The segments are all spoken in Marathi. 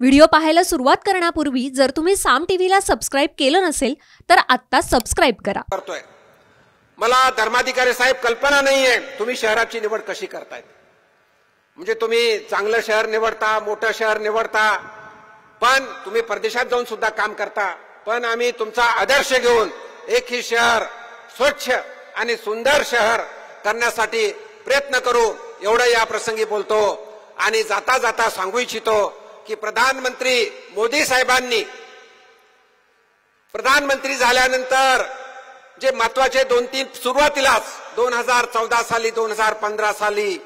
व्हिडिओ पाहायला सुरुवात करण्यापूर्वी जर तुम्ही साम टीव्हीला सबस्क्राइब केलं नसेल तर आत्ता सबस्क्राइब करा। करतोय मला धर्माधिकारी साहेब कल्पना नाहीये तुम्ही शहराची निवड कशी करताय। म्हणजे तुम्ही चांगलं शहर निवडता, मोठं शहर निवडता, पण तुम्ही परदेशात जाऊन सुद्धा काम करता, पण आम्ही तुमचा आदर्श घेऊन एक ही शहर स्वच्छ आणि सुंदर शहर करण्यासाठी प्रयत्न करू एवढं या प्रसंगी बोलतो। आणि जाता जाता सांगू इच्छितो की प्रधानमंत्री मोदी साहेबांनी प्रधानमंत्री झाल्यानंतर जे महत्वाचे 2-3 सुरुवातीलाच 2014 साली 2015 साली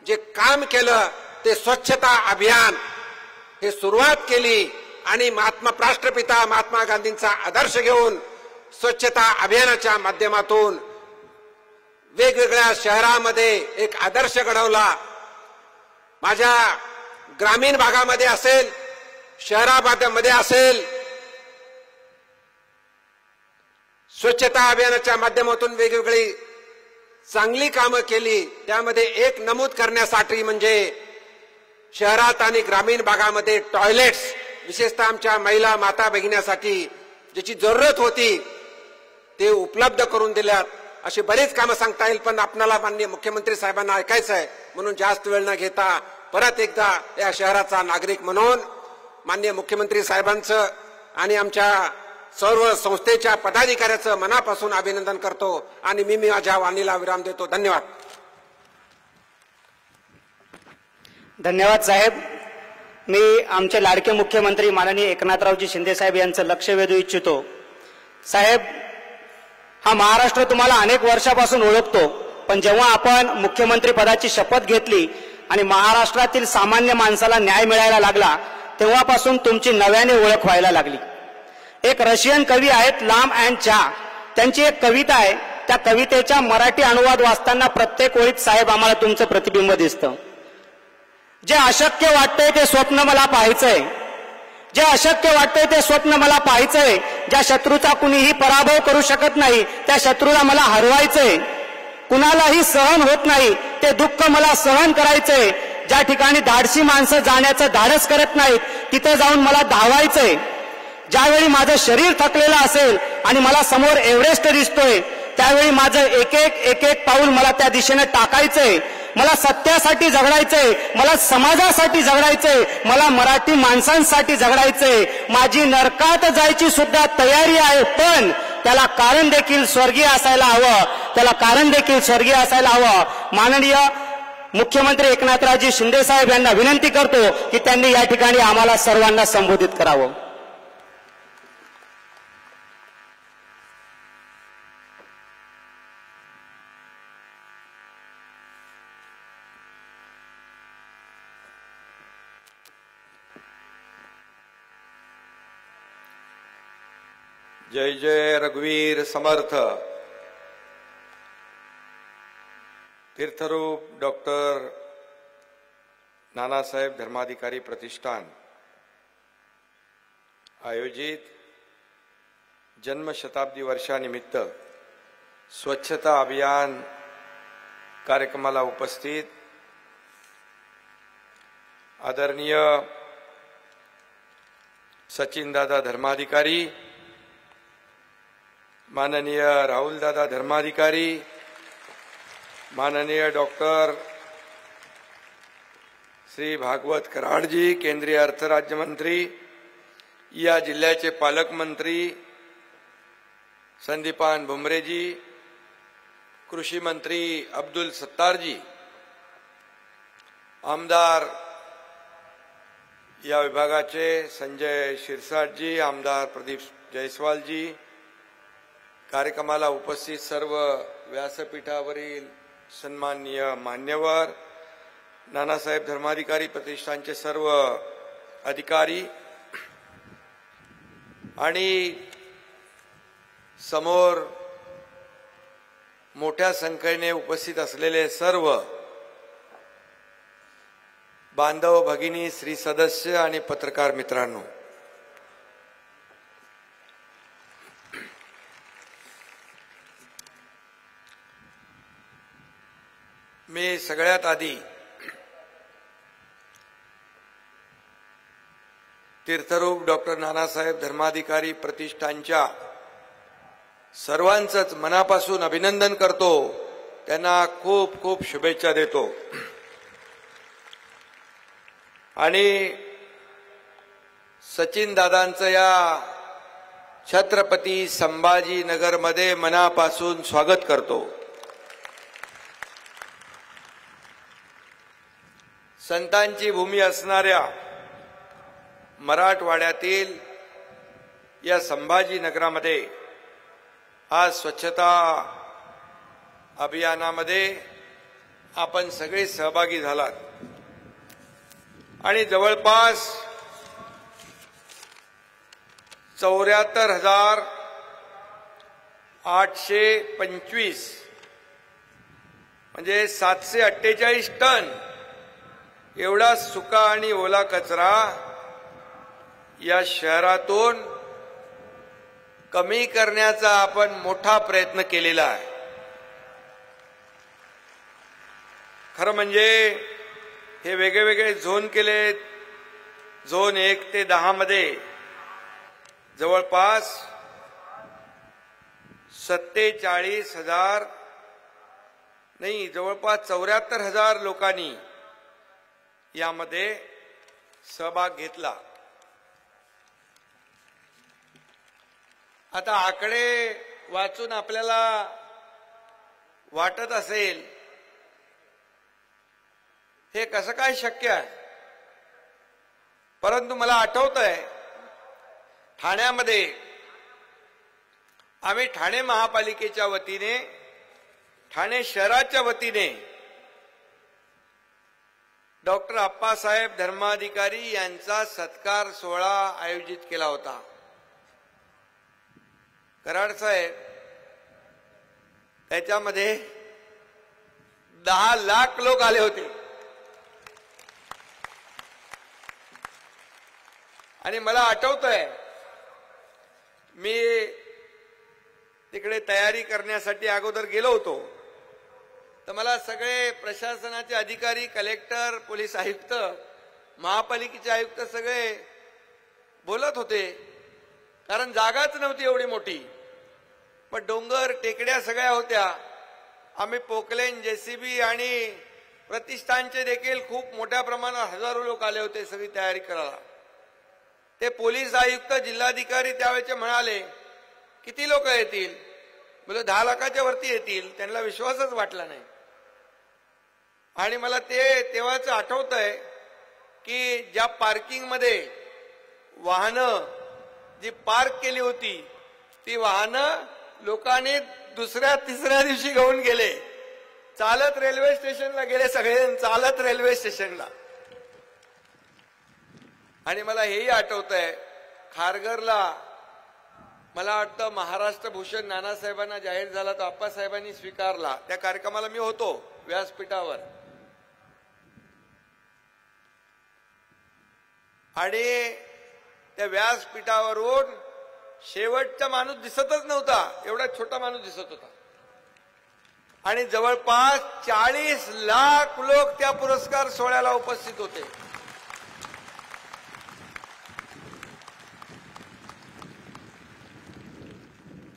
जे काम केलं ते स्वच्छता अभियान हे सुरुवात केली आणि राष्ट्रपिता महात्मा गांधींचा आदर्श घेऊन स्वच्छता अभियानाच्या माध्यमातून वेगवेगळ्या शहरांमध्ये एक आदर्श घडवला। माझ्या ग्रामीण भागामध्ये असेल, शहरामध्ये असेल, स्वच्छता अभियानाच्या माध्यमातून वेगवेगळी चांगली कामं केली। त्यामध्ये एक नमूद करण्यासाठी म्हणजे शहरात आणि ग्रामीण भागामध्ये टॉयलेट्स विशेषतः आमच्या महिला माता भगिनींसाठी ज्याची जरूरत होती ते उपलब्ध करून दिल्यात। अशी बरीच कामं सांगता येईल, पण आपल्याला माननीय मुख्यमंत्री साहेबांना ऐकायचं आहे म्हणून जास्त वेळ न घेता परत एकदा या शहराचा नागरिक म्हणून माननीय मुख्यमंत्री साहेबांचं आणि आमच्या सर्व संस्थेच्या पदाधिकाऱ्यांचं मनापासून अभिनंदन करतो आणि मी माझ्या वाणीला विराम देतो। धन्यवाद। धन्यवाद साहेब। मी आमचे लाडके मुख्यमंत्री माननीय एकनाथरावजी शिंदे साहेब यांचं लक्ष वेधू इच्छितो। साहेब, हा महाराष्ट्र तुम्हाला अनेक वर्षापासून ओळखतो, पण जेव्हा आपण मुख्यमंत्री पदाची शपथ घेतली आणि महाराष्ट्रातील सामान्य माणसाला न्याय मिळायला लागला तेव्हापासून तुमची नव्याने ओळख व्हायला लागली। एक रशियन कवी आहेत लाम अँड चा, त्यांची एक कविता आहे, त्या कवितेचा मराठी अनुवाद वाचताना प्रत्येक ओळीत साहेब आम्हाला तुमचं प्रतिबिंब दिसतं। जे अशक्य वाटतंय ते स्वप्न मला पाहायचंय, जे अशक्य वाटतंय ते स्वप्न मला पाहायचंय, ज्या शत्रूचा कुणीही पराभव करू शकत नाही त्या शत्रूला मला हरवायचंय, कुणालाही सहन होत नाही ते दुःख मला सहन करायचंय, ज्या ठिकाणी धाडसी माणसं जाण्याचं धाडस करत नाहीत तिथे जाऊन मला धावायचंय, ज्यावेळी माझं शरीर थकलेलं असेल आणि मला समोर एव्हरेस्ट दिसतोय त्यावेळी माझं एक एक पाऊल मला त्या दिशेने टाकायचंय, मला सत्यासाठी झगडायचंय, मला समाजासाठी झगडायचंय, मला मराठी माणसांसाठी झगडायचंय, माझी नरकात जायची सुद्धा तयारी आहे, पण त्याला कारण देखील स्वर्गीय असायला हवं, त्याला कारण देखील स्वर्गीय असायला हवं। माननीय मुख्यमंत्री एकनाथरावजी शिंदे साहेब यांना विनंती करतो की त्यांनी या ठिकाणी आम्हाला सर्वांना संबोधित करावं। जय जय रघुवीर समर्थ। तीर्थरूप डॉक्टर नानासाहेब धर्माधिकारी प्रतिष्ठान आयोजित जन्मशताब्दी वर्षानिमित्त स्वच्छता अभियान कार्यक्रमाला उपस्थित आदरणीय सचिनदादा धर्माधिकारी, माननीय राहुलदादा धर्माधिकारी, माननीय डॉक्टर श्री भागवत कराड जी केंद्रीय अर्थ राज्यमंत्री, या जिल्ह्याचे पालकमंत्री संदीपान भुमरे जी, कृषी मंत्री अब्दुल सत्तार जी, आमदार या विभागाचे संजय शिरसाट जी, आमदार प्रदीप जयस्वाल जी, कार्यक्रमाला उपस्थित सर्व व्यासपीठावरील सन्माननीय मान्यवर, नानासाहेब धर्माधिकारी प्रतिष्ठानचे सर्व अधिकारी आणि समोर मोठ्या संख्येने उपस्थित असलेले सर्व बांधव भगिनी, श्री सदस्य आणि पत्रकार मित्रांनो, मी सगळ्यात आधी तीर्थरूप डॉक्टर नानासाहेब धर्माधिकारी प्रतिष्ठानच्या सर्वांचंच मनापासून अभिनंदन करतो, त्यांना खूप खूप शुभेच्छा देतो। आणि सचिन दादांचं या छत्रपती संभाजीनगरमध्ये मनापासून स्वागत करतो। संतांची भूमी असणाऱ्या मराठवाड्यातील या संभाजीनगरामध्ये आज स्वच्छता अभियानामध्ये आपण सगळे सहभागी झालात आणि जवळपास 74,825 म्हणजे 748 टन एवढा सुका आणि ओला कचरा या शहरातून कमी करण्याचा आपण मोठा प्रयत्न केलेला आहे। खरं म्हणजे हे वेगवेगळे झोन केले, झोन 1 ते 10 मध्ये जवळपास 47,000 नाही, जवळपास 74,000 लोकांनी यामध्ये सहभाग घेतला। आता आकडे वाचून आपल्याला वाटत असेल हे कसं काय शक्य आहे, परंतु मला आठवतंय ठाण्यामध्ये आम्ही ठाणे महापालिकेच्या वतीने, ठाणे शहराच्या वतीने डॉक्टर अप्पासाहेब धर्माधिकारी यांचा सत्कार सोहळा आयोजित केला होता। कराड साहेब, त्याच्यामध्ये 10 लाख लोक आले होते आणि मला आठवतंय मी तिकडे तयारी करण्यासाठी अगोदर गेलो होतो, तर मला सगळे प्रशासनाचे अधिकारी, कलेक्टर, पोलीस आयुक्त, महापालिकेचे आयुक्त सगळे बोलत होते, कारण जागाच नव्हती एवढी मोठी, पण डोंगर टेकड्या सगळ्या होत्या। आम्ही पोकलेन, जेसीबी आणि प्रतिष्ठानचे देखील खूप मोठ्या प्रमाणात हजारो लोक आले होते सगळी तयारी करायला। ते पोलीस आयुक्त, जिल्हाधिकारी त्यावेळेचे म्हणाले किती लोक येतील, म्हणजे 10 लाखाच्या वरती येतील, त्यांना विश्वासच वाटला नाही। आणि मला तेव्हाच आठवतंय की ज्या पार्किंग मध्ये वाहनं जी पार्क केली होती ती वाहनं लोकांनी दुसऱ्या तिसऱ्या दिवशी घेऊन गेले, चालत रेल्वे स्टेशनला गेले, सगळे चालत रेल्वे स्टेशनला। आणि मला हेही आठवतंय खारघरला मला वाटतं महाराष्ट्र भूषण नानासाहेबांना जाहीर झाला, तो आप्पासाहेबांनी स्वीकारला। त्या कार्यक्रमाला मी होतो व्यासपीठावर आणि त्या व्यासपीठावरून शेवटचा माणूस दिसतच नव्हता, एवढा छोटा माणूस दिसत होता आणि जवळपास 40 लाख लोक त्या पुरस्कार सोहळ्याला उपस्थित होते।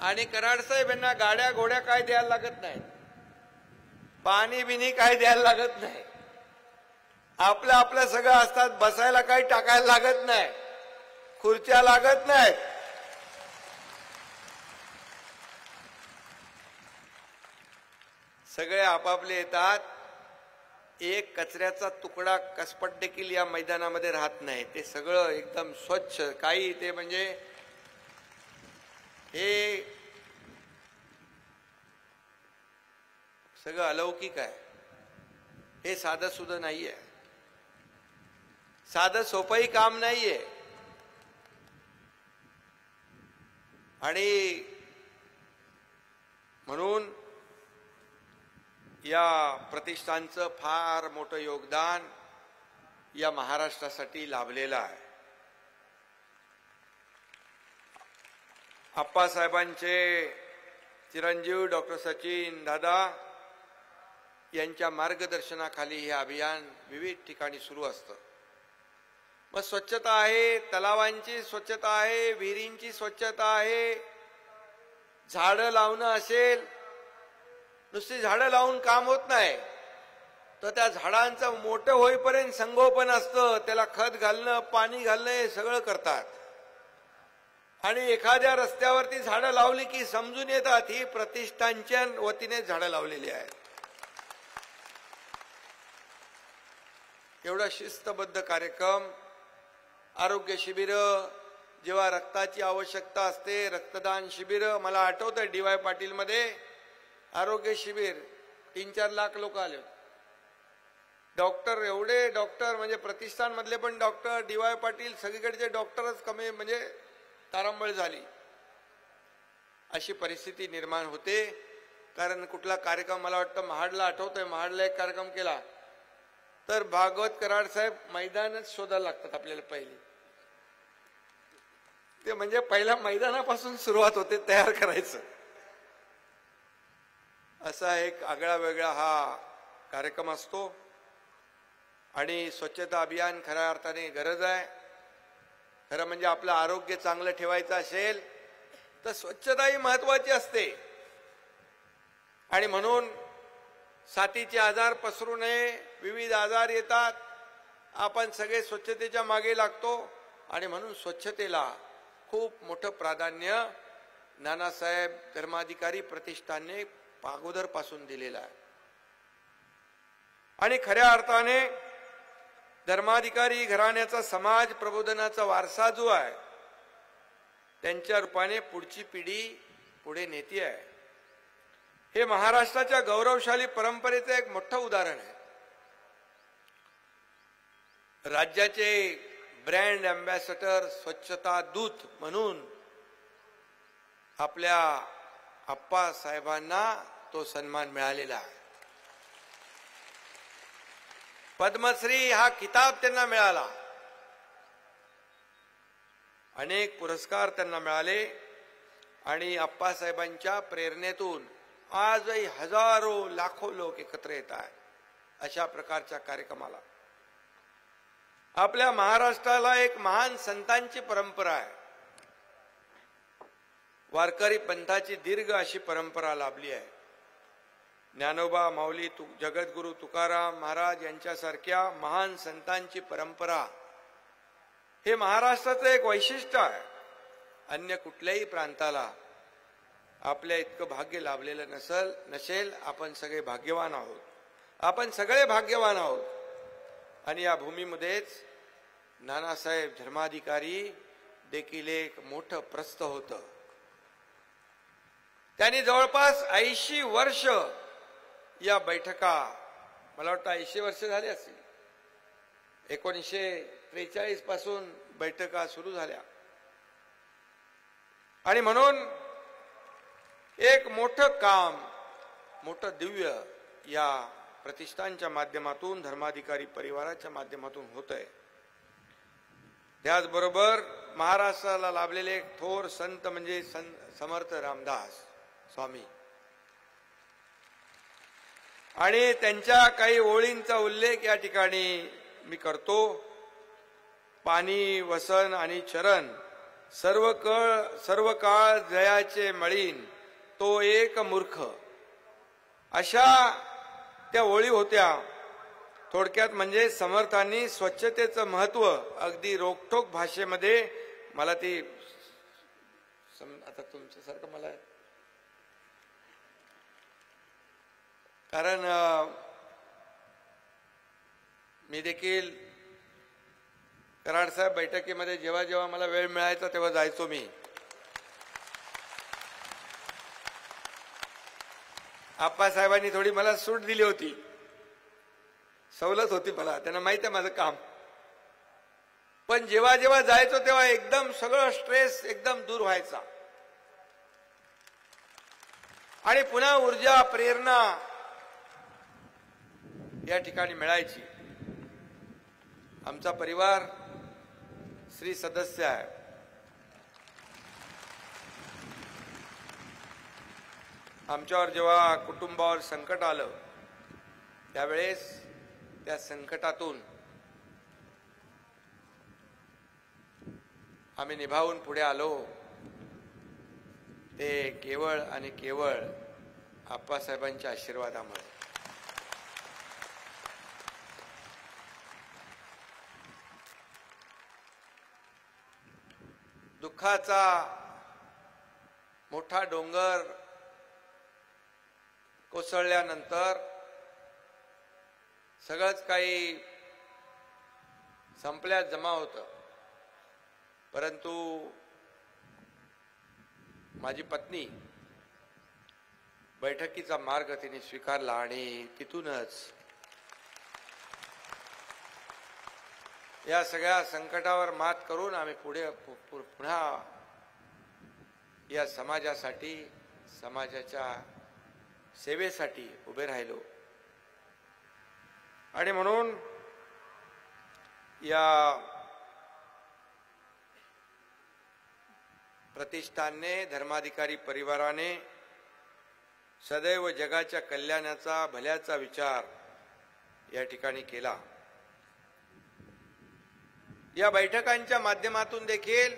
आणि कराड साहेब यांना गाड्या घोड्या काय द्यायला लागत नाही, पाणी बिनी काय द्यायला लागत नाही, आपलं सगळं असतात, बसायला काही टाकायला लागत नाही, खुर्च्या लागत नाहीत। सगळे आपापले येतात, एक कचऱ्याचा तुकडा कसपट देखील या मैदानामध्ये राहत नाही, ते सगळं एकदम स्वच्छ, काही ते म्हणजे हे सगळं अलौकिक आहे। हे साधं सुद्धा नाहीये, साधं सोपंही काम नाहीये। आणि म्हणून या प्रतिष्ठानचं फार मोठं योगदान या महाराष्ट्रासाठी लाभलेलं आहे। आप्पासाहेबांचे चिरंजीव डॉक्टर सचिन दादा यांच्या मार्गदर्शनाखाली हे अभियान विविध ठिकाणी सुरू असतं। मग स्वच्छता आहे, तलावांची स्वच्छता आहे, विहिरींची स्वच्छता आहे, झाडं लावणं असेल. नुसती झाडं लावून काम होत नाही, तर त्या झाडांचं मोठं होईपर्यंत संगोपन असतं, त्याला खत घालणं, पाणी घालणं हे सगळं करतात. आणि एखाद्या रस्त्यावरती झाडं लावली की समजून येतात ही प्रतिष्ठानच्या वतीने झाडं लावलेली आहेत. एवढा शिस्तबद्ध कार्यक्रम. आरोग्य शिबिर, जेव्हा रक्ताची आवश्यकता असते, रक्तदान शिबिर. मला आठवतंय DY पाटील मध्ये आरोग्य शिबिर 3-4 लाख लोक आले. डॉक्टर, एवढे डॉक्टर, म्हणजे प्रतिष्ठान मधले पण डॉक्टर, DY पाटील, सगळीकडचे डॉक्टरच कमी, म्हणजे तारांबळ झाली. अशी परिस्थिती निर्माण होते. कारण कुठला कार्यक्रम, मला वाटतं महाडला आठवतोय, महाडला एक कार्यक्रम केला तर भागवत कराड साहेब मैदानच शोधायला लागतात आपल्याला पहिले. ते म्हणजे पहिल्या मैदानापासून सुरुवात होते तयार करायचं. असा एक आगळा वेगळा हा कार्यक्रम असतो. आणि स्वच्छता अभियान खऱ्या अर्थाने गरज आहे. खरं म्हणजे आपलं आरोग्य चांगलं ठेवायचं असेल तर स्वच्छता ही महत्वाची असते. आणि म्हणून साथीचे आजार पसरू नये, विविध आजार येतात, आपण सगळे स्वच्छतेच्या मागे लागतो. आणि म्हणून स्वच्छतेला खूप मोठं प्राधान्य नानासाहेब धर्माधिकारी प्रतिष्ठानने अगोदर पासून दिलेलं आहे. आणि खऱ्या अर्थाने धर्माधिकारी घराण्याचा समाज प्रबोधनाचा वारसा जो आहे त्यांच्या रूपाने पुढची पिढी पुढे नेती आहे. हे महाराष्ट्राच्या गौरवशाली परंपरेचं एक मोठं उदाहरण आहे. राज्याचे ब्रँड अँबॅसेडर, स्वच्छता दूत म्हणून आपल्या आप्पासाहेबांना तो सन्मान मिळालेला आहे. पद्मश्री हा किताब त्यांना मिळाला. अनेक पुरस्कार त्यांना मिळाले. आणि आप्पासाहेबांच्या प्रेरणेतून आजही हजारो लाखो लोक एकत्र येत आहेत अशा प्रकारच्या कार्यक्रमाला. आपल्या महाराष्ट्राला एक महान संतांची परंपरा आहे. वारकरी पंथाची दीर्घ अशी परंपरा लाभली आहे. ज्ञानोबा, माऊली, जगद्गुरु तुकाराम महाराज यांच्यासारख्या महान संतांची परंपरा हे महाराष्ट्राचं एक वैशिष्ट्य आहे. अन्य कुठल्याही प्रांताला आपल्या इतकं भाग्य लाभलेलं नसेल. आपण सगळे भाग्यवान आहोत. आपण सगळे भाग्यवान आहोत. आणि या भूमीमध्येच नानासाहेब धर्माधिकारी देखील एक मोठं प्रस्थ होतं. त्यांनी जवळपास 80 वर्ष या बैठका, मला वाटतं 80 वर्ष झाली असतील, 1943 पासून बैठका सुरू झाल्या. आणि म्हणून एक मोठं काम, मोठं दिव्य या प्रतिष्ठानच्या माध्यमातून, धर्माधिकारी परिवाराच्या माध्यमातून होतंय. त्याचबरोबर महाराष्ट्राला लाभलेले एक थोर संत म्हणजे समर्थ रामदास स्वामी. आणि त्यांच्या काही ओळींचा उल्लेख या ठिकाणी मी करतो. पाणी वसन आणि चरण सर्व काळ जयाचे मळीन तो एक मूर्ख, अशा त्या ओळी होत्या. थोडक्यात म्हणजे समर्थांनी स्वच्छतेचं महत्व अगदी रोखठोक भाषेमध्ये, मला ती आता तुमच्यासारखं मला, कारण मी देखील कराड साहेब बैठकीमध्ये जेव्हा जेव्हा मला वेळ मिळायचा तेव्हा जायचो मी. आप्पासाहेबांनी थोडी मला सूट दिली होती, सवलत होती मला, त्यांना माहिती आहे माझं काम. पण जेव्हा जेव्हा जायचो तेव्हा एकदम सगळं स्ट्रेस एकदम दूर व्हायचा आणि पुन्हा ऊर्जा, प्रेरणा या ठिकाणी मिळायची. आमचा परिवार श्री सदस्य आहे. आमच्यावर जेव्हा कुटुंबावर संकट आलं त्यावेळेस त्या संकटातून आम्ही निभावून पुढे आलो ते केवळ आणि केवळ आप्पासाहेबांच्या आशीर्वादामुळे. दुःखाचा मोठा डोंगर कोसळल्यानंतर सगळंच काही संपल्यात जमा होतं. परंतु माझी पत्नी बैठकीचा मार्ग तिने स्वीकारला आणि तिथूनच या सगळ्या संकटावर मात करून आम्ही पुन्हा या समाजासाठी समाजाच्या सेवेसाठी उभे राहिलो. आणि म्हणून या प्रतिष्ठानने धर्माधिकारी परिवाराने सदैव जगाच्या कल्याणाचा भल्याचा विचार या ठिकाणी केला. या बैठकांच्या माध्यमातून देखील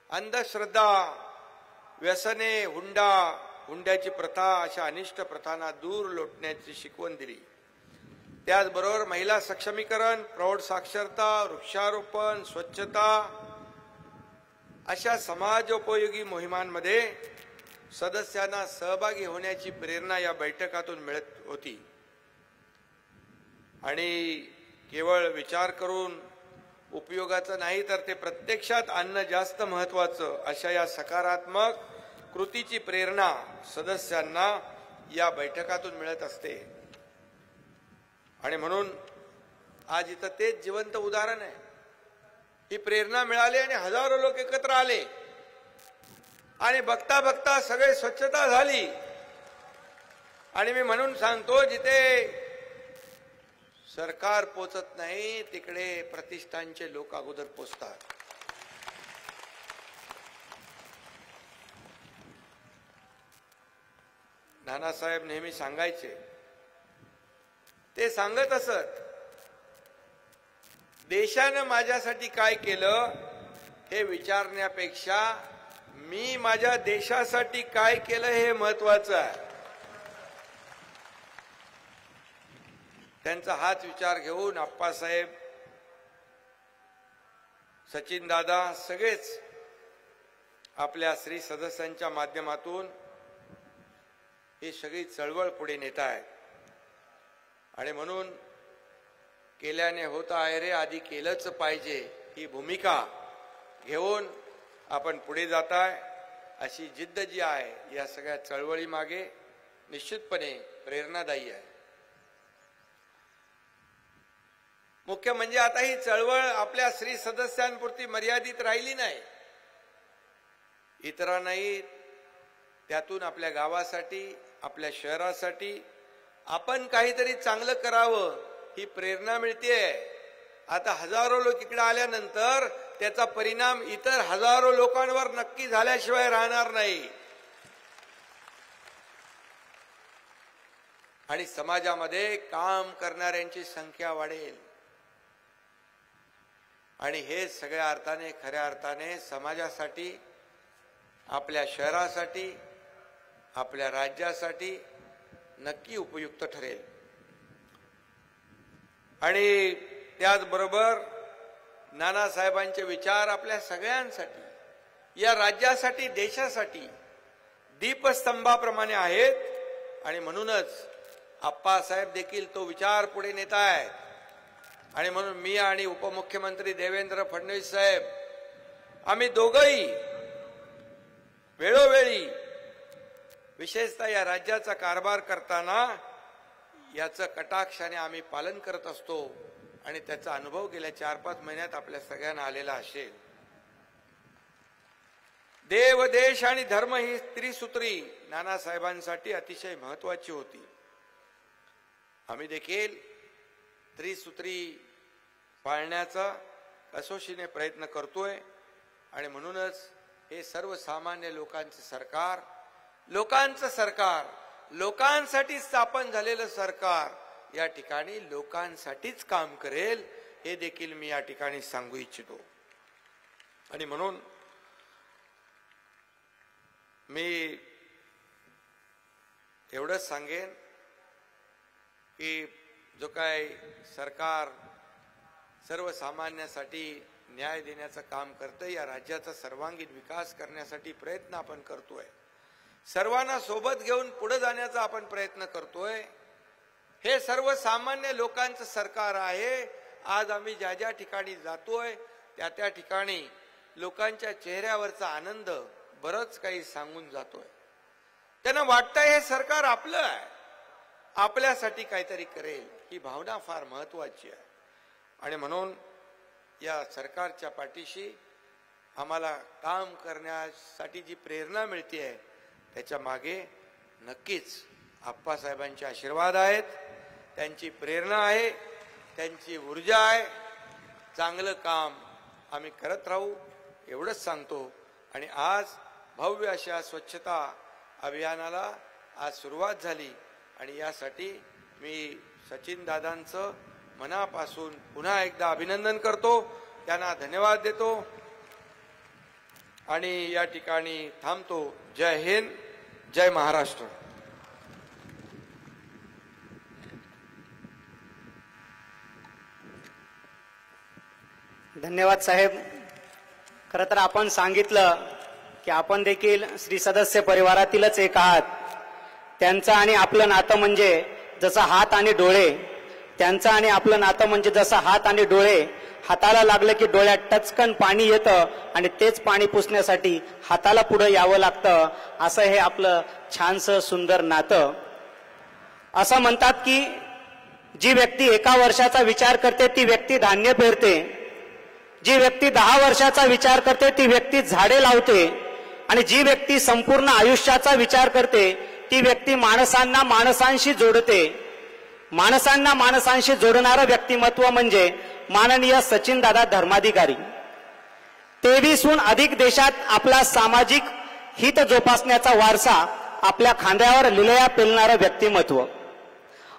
अंधश्रद्धा, व्यसने, हुंड्याची प्रथा अशा अनिष्ट प्रथांना दूर लोटण्याची शिकवण दिली. त्याचबरोबर महिला सक्षमीकरण, प्रौढ साक्षरता, वृक्षारोपण, स्वच्छता अशा समाजोपयोगी मोहिमांमध्ये सदस्यांना सहभागी होण्याची प्रेरणा या बैठकातून मिळत होती. आणि केवळ विचार करून उपयोगाचं नाही तर ते प्रत्यक्षात आणणं जास्त महत्वाचं अशा या सकारात्मक कृतीची प्रेरणा सदस्यांना या बैठकातून मिळत असते. आणि म्हणून आज इथं तेच जिवंत उदाहरण आहे. ही प्रेरणा मिळाली आणि हजारो लोक एकत्र आले आणि बघता बघता सगळे स्वच्छता झाली. आणि मी म्हणून सांगतो, जिथे सरकार पोचत नाही तिकडे प्रतिष्ठानचे लोक अगोदर पोचतात. नानासाहेब नेहमी सांगायचे, ते सांगत असत, देशानं माझ्यासाठी काय केलं हे विचारण्यापेक्षा मी माझ्या देशासाठी काय केलं हे महत्वाचं आहे. त्यांचा हाच विचार घेऊन आप्पासाहेब, सचिन दादा सगळेच आपल्या श्री सदस्यांच्या माध्यमातून ही सगळी चळवळ पुढे नेत आहेत. आणि म्हणून केल्याने होता आहे रे, आधी केलंच पाहिजे ही भूमिका घेऊन आपण पुढे जाताय. अशी जिद्द जी आहे या सगळ्या चळवळी मागे निश्चितपणे प्रेरणादायी आहे. मुख्य म्हणजे आता ही चळवळ आपल्या श्री सदस्यांपुरती मर्यादित राहिली नाही. इतरांनाही त्यातून आपल्या गावासाठी, आपल्या शहरासाठी आपण काहीतरी चांगलं करावं ही प्रेरणा मिळतेय. आता हजारो लोक इकडे आल्यानंतर त्याचा परिणाम इतर हजारो लोकांवर नक्की झाल्याशिवाय राहणार नाही. आणि समाजामध्ये काम करणाऱ्यांची संख्या वाढेल. आणि हे सगळ्या अर्थाने, खऱ्या अर्थाने समाजासाठी, आपल्या शहरासाठी, आपल्या राज्यासाठी नक्की उपयुक्त ठरेल. आणि त्याचबरोबर नानासाहेबांचे विचार आपल्या सगळ्यांसाठी, या राज्यासाठी, देशासाठी दीपस्तंभाप्रमाणे आहेत. आणि म्हणूनच आप्पासाहेब देखील तो विचार पुढे नेत आहेत. आणि म्हणून मी आणि उपमुख्यमंत्री देवेंद्र फडणवीस साहेब आम्ही दोघंही वेळोवेळी विशेषतः या राज्याचा कारभार करताना याचं कटाक्षाने आम्ही पालन करत असतो. आणि त्याचा अनुभव गेल्या 4-5 महिन्यात आपल्या सगळ्यांना आलेला असेल. देव, देश आणि धर्म ही त्रिसूत्री नानासाहेबांसाठी अतिशय महत्वाची होती. आम्ही देखील त्रिसूत्री पाळण्याचा कसोशीने प्रयत्न करतोय. आणि म्हणूनच हे सर्वसामान्य लोकांचे सरकार, लोकांचं सरकार, लोकांसाठी स्थापन झालेलं सरकार या ठिकाणी लोकांसाठीच काम करेल हे देखील मी या ठिकाणी सांगू इच्छितो. आणि म्हणून मी एवढंच सांगेन की जो काय सरकार सर्वसामान्यांसाठी न्याय देण्याचं काम करतंय, या राज्याचा सर्वांगीण विकास करण्यासाठी प्रयत्न आपण करतोय, सर्वांना सोबत घेऊन पुढे जाण्याचा आपण प्रयत्न करतोय. हे सर्वसामान्य लोकांचं सरकार आहे. आज आम्ही ज्या ज्या ठिकाणी जातोय त्या त्या ठिकाणी लोकांच्या चेहऱ्यावरचा आनंद बरंच काही सांगून जातोय. त्यांना वाटतंय हे सरकार आपलं आहे, आपल्यासाठी काहीतरी करेल, ही भावना फार महत्वाची आहे. आणि म्हणून या सरकारच्या पाठीशी आम्हाला काम करण्यासाठी जी प्रेरणा मिळते त्याच्या मागे नक्कीच आप्पासाहेबांचे आशीर्वाद आहेत, त्यांची प्रेरणा आहे, त्यांची ऊर्जा आहे. चांगलं काम आम्ही करत राहू एवढंच सांगतो. आणि आज भव्य अशा स्वच्छता अभियानाला आज सुरुवात झाली आणि यासाठी मी सचिन दादांचं मनापासून पुन्हा एकदा अभिनंदन करतो, त्यांना धन्यवाद देतो आणि या ठिकाणी थांबतो. जय हिंद, जय महाराष्ट्र. धन्यवाद साहेब. खरं तर आपण सांगितलं की आपण देखील श्री सदस्य परिवारातीलच एक आहात. त्यांचं आणि आपलं नातं म्हणजे जसं हात आणि डोळे, त्यांचं आणि आपलं नातं म्हणजे जसं हात आणि डोळे. हाताला लागलं की डोळ्यात टचकन पाणी येतं आणि तेच पाणी पुसण्यासाठी हाताला पुढे यावं लागतं. असं हे आपलं छानसं सुंदर नातं. असं म्हणतात की जी व्यक्ती 1 वर्षाचा विचार करते ती व्यक्ती धान्य पेरते, जी व्यक्ती 10 वर्षाचा विचार करते ती व्यक्ती झाडे लावते, आणि जी व्यक्ती संपूर्ण आयुष्याचा विचार करते ती व्यक्ती माणसांना माणसांशी जोडते. माणसांना माणसांशी जोडणारं व्यक्तिमत्व म्हणजे माननीय सचिनदादा धर्माधिकारी. 23हून अधिक देशात आपला सामाजिक हित जोपासण्याचा वारसा आपल्या खांद्यावर लिलया पेलणारं व्यक्तिमत्व.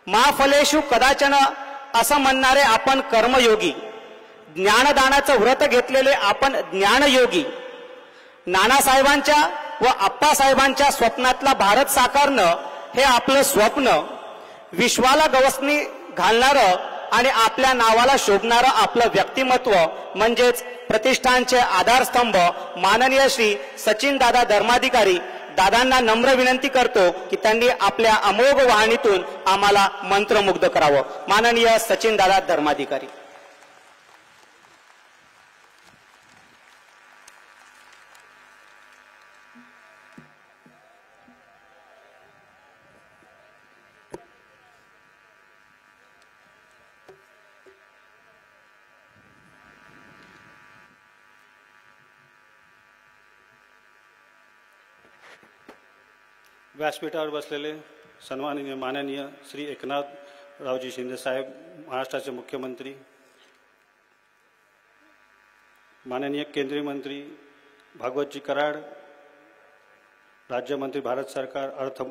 महाफलेषु कदाचन असं म्हणणारे आपण कर्मयोगी, ज्ञानदानाचं व्रत घेतलेले आपण ज्ञानयोगी. नानासाहेबांच्या व आप्पासाहेबांच्या स्वप्नातला भारत साकारणं हे आपलं स्वप्न. विश्वाला गवसणी घालणारं आणि आपल्या नावाला शोभणारं आपलं व्यक्तिमत्व म्हणजेच प्रतिष्ठानचे आधारस्तंभ माननीय श्री सचिनदादा धर्माधिकारी. दादांना नम्र विनंती करतो की त्यांनी आपल्या अमोघ वाणीतून आम्हाला मंत्रमुग्ध करावं. माननीय सचिनदादा धर्माधिकारी. व्यासपीठावर बसलेले सन्माननीय माननीय श्री एकनाथरावजी शिंदे साहेब, महाराष्ट्राचे मुख्यमंत्री, माननीय केंद्रीय मंत्री भागवतजी कराड, राज्यमंत्री भारत सरकार अर्थ,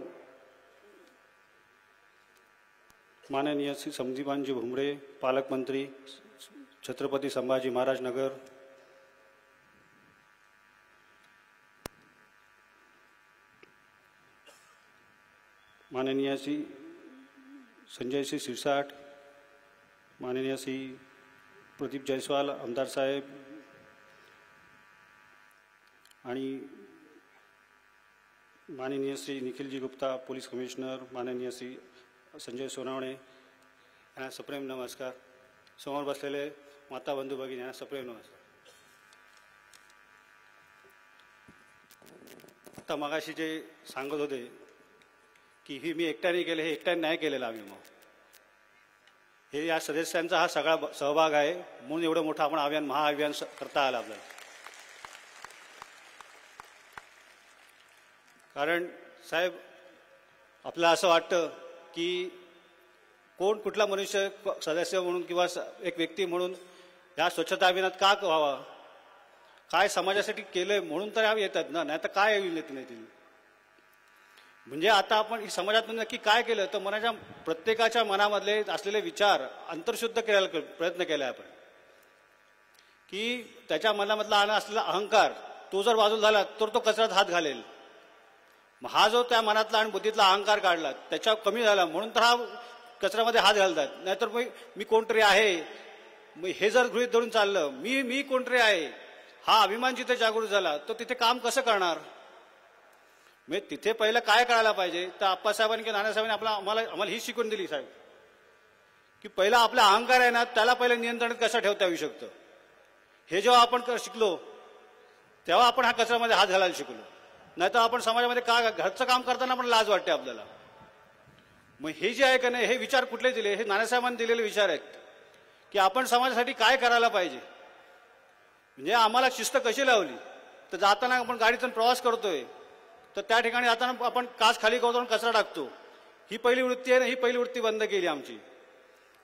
माननीय श्री संदीपानजी भुमरे, पालकमंत्री छत्रपती संभाजी महाराज नगर, माननीय श्री संजय सिंह सिरसाट, माननीय श्री प्रदीप जयस्वाल आमदार साहेब आणि माननीय श्री निखिलजी गुप्ता पोलीस कमिशनर, माननीय श्री संजय सोनावणे यांना सप्रेम नमस्कार. समोर बसलेले माता बंधू भगिनी यांना सप्रेम नमस्कार. आता मगाशी जे सांगत होते की ही मी एकट्याने केले, हे एकट्याने नाही केलेलं आम्ही. मग हे या सदस्यांचा हा सगळा सहभाग आहे म्हणून एवढं मोठं आपण अभियान महाअभियान करता आलं आपल्याला. कारण साहेब आपल्याला असं वाटतं की कोण कुठला मनुष्य सदस्य म्हणून किंवा एक व्यक्ती म्हणून या स्वच्छता अभियानात का व्हावा, काय समाजासाठी केलंय म्हणून तर आम्ही येतात ना, नाही तर काय येत नाही. म्हणजे आता आपण समाजात नक्की काय केलं तर मनाच्या प्रत्येकाच्या मनामधले असलेले विचार अंतर्शुद्ध करायला प्रयत्न केला आपण. की त्याच्या मनामधला असलेला अहंकार तो जर बाजूला झाला तर तो कचऱ्यात हात घालेल. हा जो त्या मनातला आणि बुद्धीतला अहंकार काढला त्याच्या कमी झाला म्हणून तर हा कचऱ्यामध्ये हात घालतात. नाहीतर मी कोणतरी आहे हे जर गृहीत धरून चाललं मी कोणतरी आहे हा अभिमान जिथे जागृत झाला तर तिथे काम कसं करणार. म्हणजे तिथे पहिलं काय करायला पाहिजे तर आप्पासाहेबांनी किंवा नानासाहेबांनी आम्हाला ही शिकवून दिली साहेब की पहिला आपला अहंकार आहे ना त्याला पहिलं नियंत्रणात कसं ठेवता येऊ शकतं. हे जेव्हा आपण शिकलो तेव्हा आपण हा कचऱ्यामध्ये हात घालायला शिकलो. नाहीतर आपण समाजामध्ये घरचं काम करताना पण लाज वाटते आपल्याला. मग हे जे आहे का नाही हे विचार कुठले दिले हे नानासाहेबांनी दिलेले विचार आहेत की आपण समाजासाठी काय करायला पाहिजे. म्हणजे आम्हाला शिस्त कशी लावली तर जाताना आपण गाडीतून प्रवास करतोय तर त्या ठिकाणी जाताना आपण काच खाली करतो आणि कचरा टाकतो. ही पहिली वृत्ती आहे ना ही पहिली वृत्ती बंद केली आमची.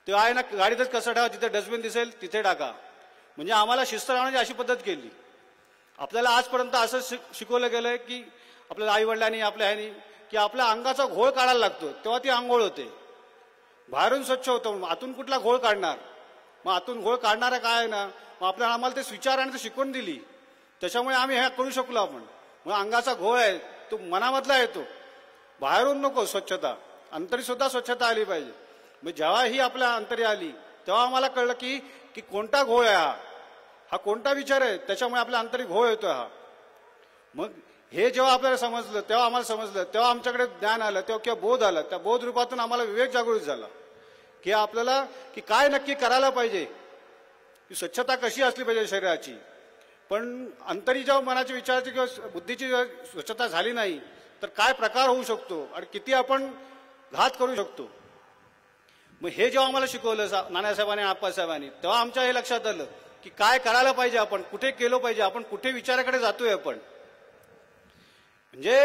ते आहे ना गाडीतच कचरा ठेवा जिथे डस्टबिन दिसेल तिथे टाका. म्हणजे आम्हाला शिस्त लावण्याची अशी पद्धत केली. आपल्याला आजपर्यंत असं शिकवलं गेलंय की आपल्याला आई वडिलांनी आपल्या ह्यानी की आपल्या अंगाचा घोळ काढायला लागतो तेव्हा ती आंघोळ होते. बाहेरून स्वच्छ होतं आतून कुठला घोळ काढणार. मग आतून घोळ काढणारा काय आहे ना मग आम्हाला ते विचाराने शिकवून दिली त्याच्यामुळे आम्ही हे करू शकलो. आपण मग अंगाचा घोळ आहे तो मनामधला येतो बाहेरून नको. स्वच्छता अंतरी सुद्धा स्वच्छता आली पाहिजे. मग जेव्हा ही आपल्या अंतरी आली तेव्हा आम्हाला कळलं की कोणता घोळ आहे हा कोणता विचार आहे त्याच्यामुळे आपल्या अंतरी घोळ येतोय हा. मग हे जेव्हा आपल्याला समजलं तेव्हा आम्हाला समजलं तेव्हा आमच्याकडे ज्ञान आलं तेव्हा किंवा बोध आला. त्या बोध रूपातून आम्हाला विवेक जागृत झाला की आपल्याला की काय नक्की करायला पाहिजे की स्वच्छता कशी असली पाहिजे शरीराची. पण अंतरी जेव्हा मनाची विचाराची किंवा बुद्धीची स्वच्छता झाली नाही तर काय प्रकार होऊ शकतो आणि किती आपण घात करू शकतो. मग हे जेव्हा आम्हाला शिकवलं नानासाहेबांनी आप्पासाहेबांनी तेव्हा आमच्या हे लक्षात आलं की काय करायला पाहिजे आपण कुठे केलं पाहिजे आपण कुठे विचाराकडे जातोय आपण. म्हणजे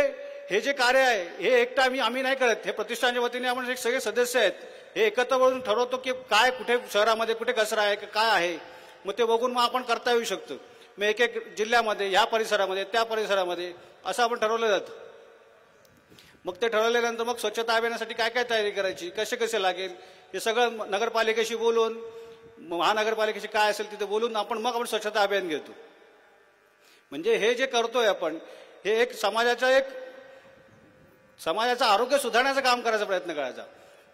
हे जे कार्य आहे हे एकटा आम्ही नाही करत. हे प्रतिष्ठानच्या वतीने आपण सगळे सदस्य आहेत हे एकत्र बघून ठरवतो की काय कुठे शहरामध्ये कुठे कचरा आहे काय आहे. मग ते बघून मग आपण करता येऊ शकतो. मग एक जिल्ह्यामध्ये ह्या परिसरामध्ये त्या परिसरामध्ये असं आपण ठरवलं जातं. मग ते ठरवल्यानंतर मग स्वच्छता अभियानासाठी काय काय तयारी करायची कसे लागेल हे सगळं नगरपालिकेशी बोलून महानगरपालिकेशी काय असेल तिथे बोलून आपण स्वच्छता अभियान घेतो. म्हणजे हे जे करतोय आपण हे समाजाचं आरोग्य सुधारण्याचं काम करायचा प्रयत्न करायचा.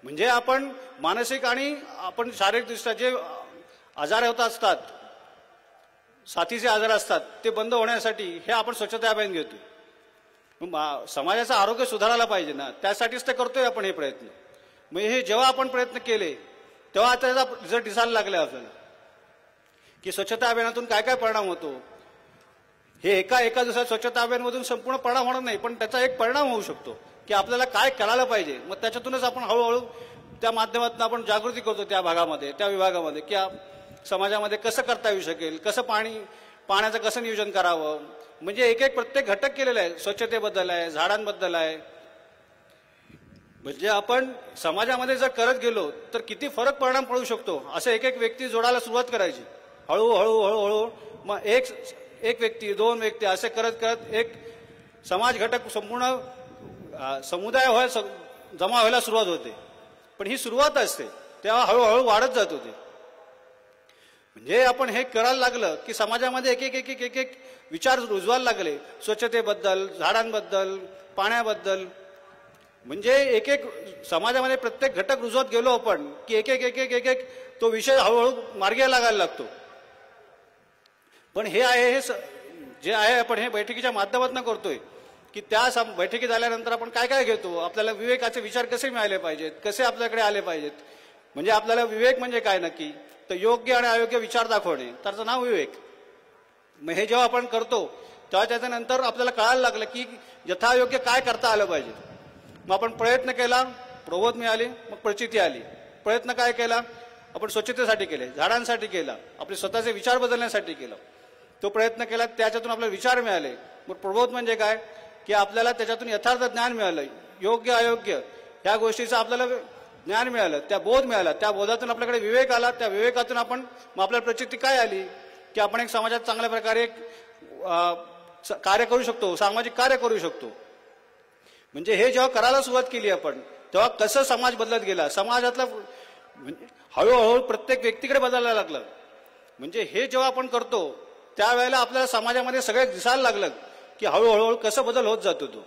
म्हणजे आपण मानसिक आणि आपण शारीरिकदृष्ट्या जे आजार होत असतात साथीचे आजार असतात ते बंद होण्यासाठी हे आपण स्वच्छता अभियान घेतो. समाजाचं आरोग्य सुधारायला पाहिजे ना त्यासाठीच ते करतोय आपण हे प्रयत्न. म्हणजे हे जेव्हा आपण प्रयत्न केले तेव्हा त्याचा रिझल्ट दिसायला लागले आपल्याला की स्वच्छता अभियानातून काय काय परिणाम होतो. हे एका दिवसात स्वच्छता अभियानामधून संपूर्ण परिणाम होणार नाही पण त्याचा एक परिणाम होऊ शकतो की आपल्याला काय करायला पाहिजे. मग त्याच्यातूनच आपण हळूहळू त्या माध्यमातून आपण जागृती करतो त्या भागामध्ये त्या विभागामध्ये की समाजामध्ये कसं करता येऊ शकेल कसं पाण्याचं कसं नियोजन करावं. म्हणजे एक प्रत्येक घटक केलेला आहे. स्वच्छतेबद्दल आहे झाडांबद्दल आहे. म्हणजे आपण समाजामध्ये जर करत गेलो तर किती फरक परिणाम पडू शकतो. असं एक व्यक्ती जोडायला सुरुवात करायची हळूहळू. मग एक व्यक्ती 2 व्यक्ती असे करत एक समाज घटक संपूर्ण समुदाय जमा व्हायला सुरुवात होते. पण ही सुरुवात असते तेव्हा हळूहळू वाढत जात होते. म्हणजे आपण हे करायला लागलं की समाजामध्ये एक विचार रुजवायला लागले स्वच्छतेबद्दल झाडांबद्दल पाण्याबद्दल. म्हणजे एक समाजामध्ये प्रत्येक घटक रुजवत गेलो आपण की एक तो विषय हळूहळू मार्गी लागायला लागतो. पण हे जे आहे आपण हे बैठकीच्या माध्यमातून करतोय की त्या बैठकीत आल्यानंतर आपण काय काय घेतो आपल्याला विवेकाचे विचार कसे मिळाले पाहिजेत कसे आपल्याकडे आले पाहिजेत. म्हणजे आपल्याला विवेक म्हणजे काय नक्की तर योग्य आणि अयोग्य विचार दाखवणे त्याचं नाव विवेक. मग हे जेव्हा आपण करतो तेव्हा त्याच्यानंतर आपल्याला कळायला लागलं की यथायोग्य काय करता आलं पाहिजे. मग आपण प्रयत्न केला प्रबोध मिळाली मग प्रचिती आली. प्रयत्न काय केला आपण स्वच्छतेसाठी केले झाडांसाठी केला आपले स्वतःचे विचार बदलण्यासाठी केला. तो प्रयत्न केला त्याच्यातून आपल्याला विचार मिळाले. मग प्रबोध म्हणजे काय की आपल्याला त्याच्यातून यथार्थ ज्ञान मिळालं योग्य अयोग्य ह्या गोष्टीचं आपल्याला ज्ञान मिळालं त्या बोध मिळाला. त्या बोधातून आपल्याकडे विवेक आला. त्या विवेकातून आपण मग आपल्याला प्रचिती काय आली की आपण एक समाजात चांगल्या प्रकारे कार्य करू शकतो सामाजिक कार्य करू शकतो. म्हणजे हे जेव्हा करायला सुरुवात केली आपण तेव्हा कसं समाज बदलत गेला समाजातला हळूहळू प्रत्येक व्यक्तीकडे बदलायला लागलं. म्हणजे हे जेव्हा आपण करतो त्यावेळेला आपल्याला समाजामध्ये सगळं दिसायला लागलं की हळूहळू कसं बदल होत जातो तो.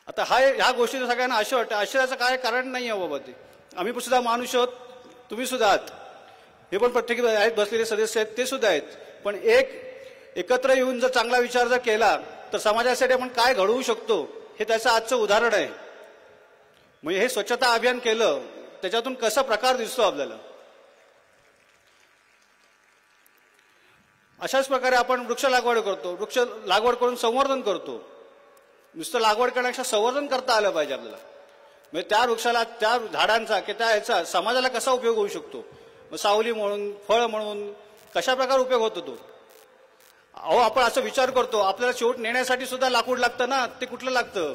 आता ह्या गोष्टीचं सगळ्यांना आशय वाटतं. आश्चर्याचं काय कारण नाही आहे बाबा. ते आम्ही सुद्धा माणूस आहोत, तुम्ही सुद्धा आहात, हे पण प्रत्येक आहेत बसलेले सदस्य आहेत ते सुद्धा आहेत. पण एकत्र येऊन जर चांगला विचार जर केला तर समाजासाठी आपण काय घडवू शकतो हे त्याचं आजचं उदाहरण आहे. म्हणजे हे स्वच्छता अभियान केलं त्याच्यातून कसा प्रकार दिसतो आपल्याला. अशाच प्रकारे आपण वृक्ष लागवड करतो, वृक्ष लागवड करून संवर्धन करतो. नुसतं लागवड करण्यापेक्षा संवर्धन करता आलं पाहिजे आपल्याला. म्हणजे त्या वृक्षाला, त्या झाडांचा की त्या ह्याचा समाजाला कसा उपयोग होऊ शकतो, सावली म्हणून, फळ म्हणून कशा प्रकारे उपयोग होतो तो. अहो आपण असं विचार करतो आपल्याला शेवट नेण्यासाठी सुद्धा लाकूड लागतं ना, ते कुठलं लागतं,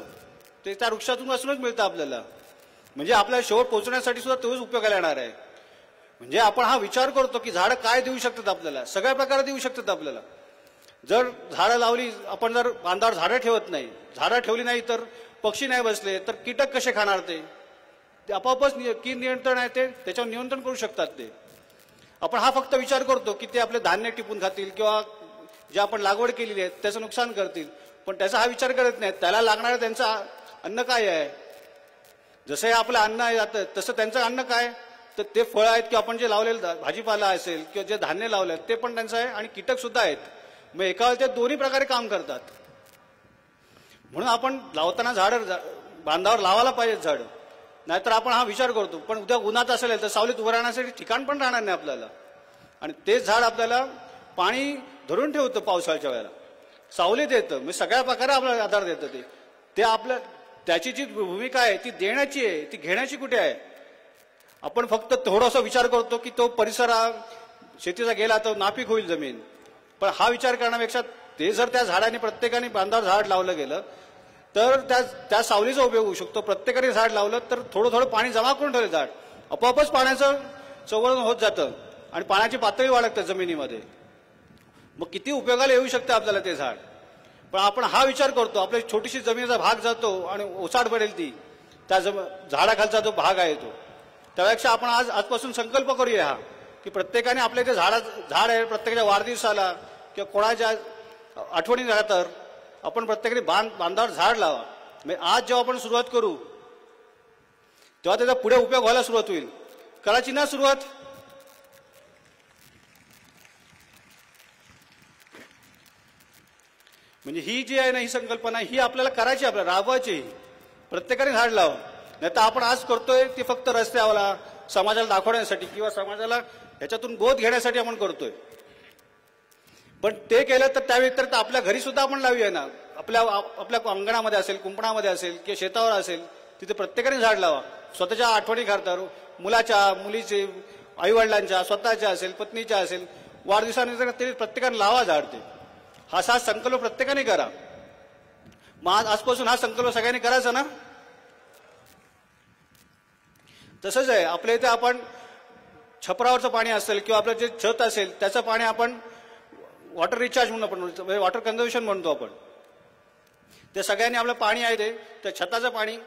ते त्या वृक्षातून असूनच मिळतं आपल्याला. म्हणजे आपल्याला शेवट पोहोचण्यासाठी सुद्धा तोच उपयोगाला येणार आहे. म्हणजे आपण हा विचार करतो की झाडं काय देऊ शकतात आपल्याला, सगळ्या प्रकारे देऊ शकतात आपल्याला. जर झाडं लावली, आपण जर बांधावर झाडं ठेवत नाही, झाडं ठेवली नाही तर पक्षी नाही बसले तर कीटक कसे खाणार, ते आपोआपच कीड नियंत्रण आहे ते त्याच्यावर नियंत्रण करू शकतात ते. आपण हा फक्त विचार करतो की ते आपले धान्य टिपून खातील किंवा जे आपण लागवड केलेली आहे त्याचं नुकसान करतील, पण त्याचा हा विचार करत नाही त्याला लागणारं त्यांचं अन्न काय आहे. जसं हे आपलं अन्न आहे जातं तसं त्यांचं अन्न काय, तर ते फळ आहेत किंवा आपण जे लावलेलं भाजीपाला असेल किंवा जे धान्य लावले ते पण त्यांचं आहे आणि कीटक सुद्धा आहेत. मग एका वेळेला ते दोन्ही प्रकारे काम करतात. म्हणून आपण लावताना झाडं बांधावर लावायला पाहिजेत झाडं. नाहीतर आपण हा विचार करतो पण उद्या उन्हात असेल तर सावलीत उभं राहण्यासाठी ठिकाण पण राहणार नाही आपल्याला. आणि तेच झाड आपल्याला पाणी धरून ठेवतं पावसाळ्याच्या वेळेला, सावलीत येतं, म्हणजे सगळ्या प्रकारे आपल्याला आधार देतं. ते आपल्या त्याची जी भूमिका आहे ती देण्याची आहे, ती घेण्याची कुठे आहे. आपण फक्त थोडासा विचार करतो की तो परिसर शेतीचा गेला तर नापीक होईल जमीन, पण हा विचार करण्यापेक्षा ते जर त्या झाडाने प्रत्येकाने बांधावर झाड लावलं गेलं तर त्या सावलीचा उपयोग होऊ शकतो. प्रत्येकाने झाड लावलं तर थोडं थोडं पाणी जमा करून ठेवलं झाड, आपोआपच पाण्याचं संवर्धन होत जातं आणि पाण्याची पातळी वाढते जमिनीमध्ये. मग किती उपयोगाला येऊ शकते आपल्याला ते झाड. पण आपण हा विचार करतो आपली छोटीशी जमिनीचा भाग जातो आणि ओसाड पडेल ती त्या झाडाखालचा जो भाग आहे तो. त्यापेक्षा आपण आजपासून संकल्प करूया की प्रत्येकाने आपल्या इथे झाड आहे, प्रत्येकाच्या वाढदिवसाला किंवा कोणाच्या आठवणी झाल्या तर आपण प्रत्येकाने बांधावर झाड लावा. म्हणजे आज जेव्हा आपण सुरुवात करू तेव्हा त्याचा पुढे उपयोग व्हायला सुरुवात होईल. करायची ना सुरुवात. म्हणजे ही जी आहे ना ही संकल्पना ही आपल्याला करायची, आपल्याला राबवायची. प्रत्येकाने झाड लावा. नाही तर आपण आज करतोय ते फक्त रस्त्याला समाजाला दाखवण्यासाठी किंवा समाजाला ह्याच्यातून बोध घेण्यासाठी आपण करतोय. पण ते केलं तर त्या व्यतिरिक्त आपल्या घरी सुद्धा आपण लावूया ना. आपल्या अंगणामध्ये असेल, कुंपणामध्ये असेल किंवा शेतावर असेल तिथे प्रत्येकाने झाड लावा. स्वतःच्या आठवणी करता, मुलाच्या, मुलीचे, आईवडिलांच्या, स्वतःच्या असेल, पत्नीच्या असेल, वाढदिवसानंतर ते प्रत्येकाने लावा झाड. ते हा संकल्प प्रत्येकाने करा. मग आजपासून हा संकल्प सगळ्यांनी करायचा ना. तसंच आहे आपल्या इथे आपण छपरावरचं पाणी असेल किंवा आपलं जे छत असेल त्याचं पाणी आपण वॉटर रिचार्ज म्हणून आपण वॉटर कन्झर्वेशन म्हणतो आपण. ते सगळ्यांनी आपलं पाणी आहे ते त्या छताचं पाणी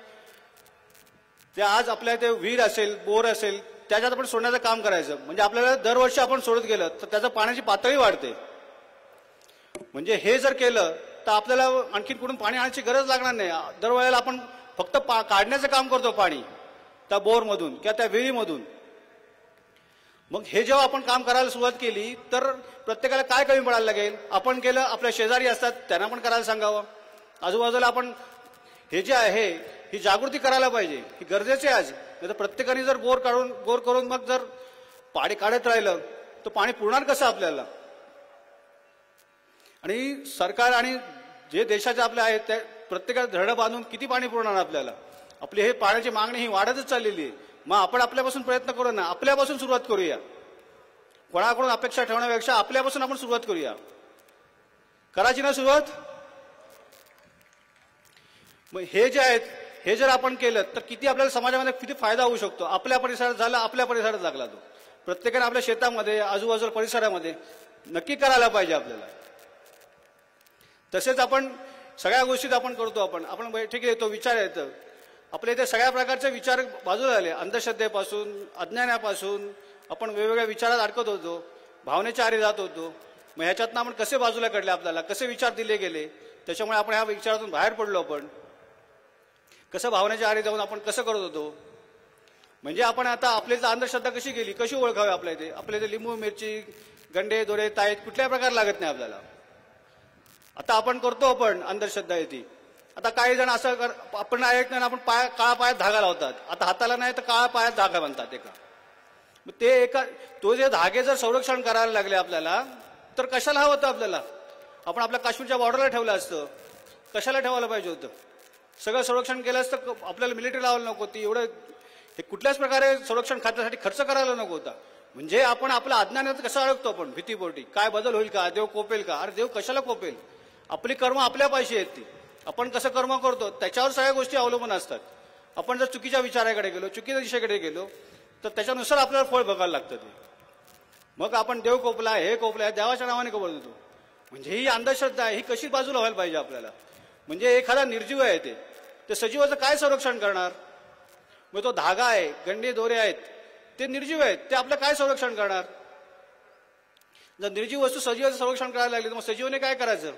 ते आज आपल्या इथे विहीर असेल, बोर असेल त्याच्यात आपण सोडण्याचं काम करायचं. म्हणजे आपल्याला दरवर्षी आपण सोडत गेलं तर त्याचं पाण्याची पातळी वाढते. म्हणजे हे जर केलं तर आपल्याला आणखीन कुठून पाणी आणायची गरज लागणार नाही. दरवेळेला आपण फक्त काढण्याचं काम करतो पाणी त्या बोरमधून किंवा त्या विहिरीमधून. मग हे जेव्हा आपण काम करायला सुरुवात केली तर प्रत्येकाला काय कमी पडायला लागेल. आपण केलं, आपल्या शेजारी असतात त्यांना पण करायला सांगावं. आजूबाजूला आपण हे जे आहे ही जागृती करायला पाहिजे, ही गरजेचे आहे आज. नाही तर प्रत्येकाने जर बोर करून मग जर पाणी काढत राहिलं तर पाणी पुरणार कसं आपल्याला. आणि सरकार आणि जे देशाचे आपले आहेत त्या प्रत्येकाला धरणं बांधून किती पाणी पुरवणार आपल्याला. आपली हे पाण्याची मागणी ही वाढतच चाललेली आहे. मग आपण आपल्यापासून प्रयत्न करू ना, आपल्यापासून सुरुवात करूया. कोणाकडून अपेक्षा ठेवण्यापेक्षा आपल्यापासून आपण सुरुवात करूया. करायची ना सुरुवात. मग हे जे आहेत हे जर आपण केलं तर किती आपल्याला समाजामध्ये किती फायदा होऊ शकतो. आपल्या परिसरात झाला, आपल्या परिसरात लागला तो. प्रत्येकाने आपल्या शेतामध्ये, आजूबाजूला परिसरामध्ये नक्की करायला पाहिजे आपल्याला. तसेच आपण सगळ्या गोष्टीत आपण करतो. आपण बैठकी येतो, विचार येतं. आपल्या इथे सगळ्या प्रकारचे विचार बाजूला आले. अंधश्रद्धेपासून, अज्ञानापासून आपण वेगवेगळ्या विचारात अडकत होतो. भावनेच्या आरी जात होतो. मग ह्याच्यातनं आपण कसे बाजूला काढले, आपल्याला कसे विचार दिले गेले, त्याच्यामुळे आपण ह्या विचारातून बाहेर पडलो. आपण कसं भावनेच्या आरी जाऊन आपण कसं करत होतो. म्हणजे आपण आता आपल्याला अंधश्रद्धा कशी गेली, कशी ओळखावी. आपल्या इथे लिंबू मिरची गंडे दोरे ताईत कुठल्याही प्रकार लागत नाही आपल्याला. आता आपण करतो आपण अंधश्रद्धा येते. आता काही जण असं आपण ऐकत नाही, आपण काळा पायात धागा लावतात. आता हाताला नाही तर काळा पायात धागा बांधतात एका. ते तो जे धागे जर संरक्षण करायला लागले आपल्याला, तर कशाला हवं होतं आपल्याला. आपण आपल्या काश्मीरच्या बॉर्डरला ठेवलं असतं, कशाला ठेवायला पाहिजे होतं. सगळं संरक्षण केलं असतं, आपल्याला मिलिटरी लावायला नको होती. एवढं हे कुठल्याच प्रकारे संरक्षण खात्यासाठी खर्च करायला नको होता. म्हणजे आपण आपल्या अज्ञानात कसं अडकतो आपण भीतीपोटी. काय बदल होईल का, देव कोपेल का. अरे देव कशाला कोपेल. आपली कर्म आपल्या पायशी आहेत ती. आपण कसं कर्म करतो त्याच्यावर सगळ्या गोष्टी अवलंबून असतात. आपण जर चुकीच्या विचाराकडे गेलो, चुकीच्या दिशेकडे गेलो, तर त्याच्यानुसार आपल्याला फळ बघायला लागतं ते. मग आपण देव कोपला, हे कोपला, देवाच्या नावाने कोपल देतो. म्हणजे ही अंधश्रद्धा आहे. ही कशी बाजूला व्हायला पाहिजे आपल्याला. म्हणजे एखादा निर्जीव आहे, ते सजीवाचं काय संरक्षण करणार. मग तो धागा आहे, गंडे दोरे आहेत, ते निर्जीव आहेत, ते आपलं काय संरक्षण करणार. जर निर्जीव वस्तू सजीवाचं संरक्षण करायला लागली तर मग सजीवाने काय करायचं.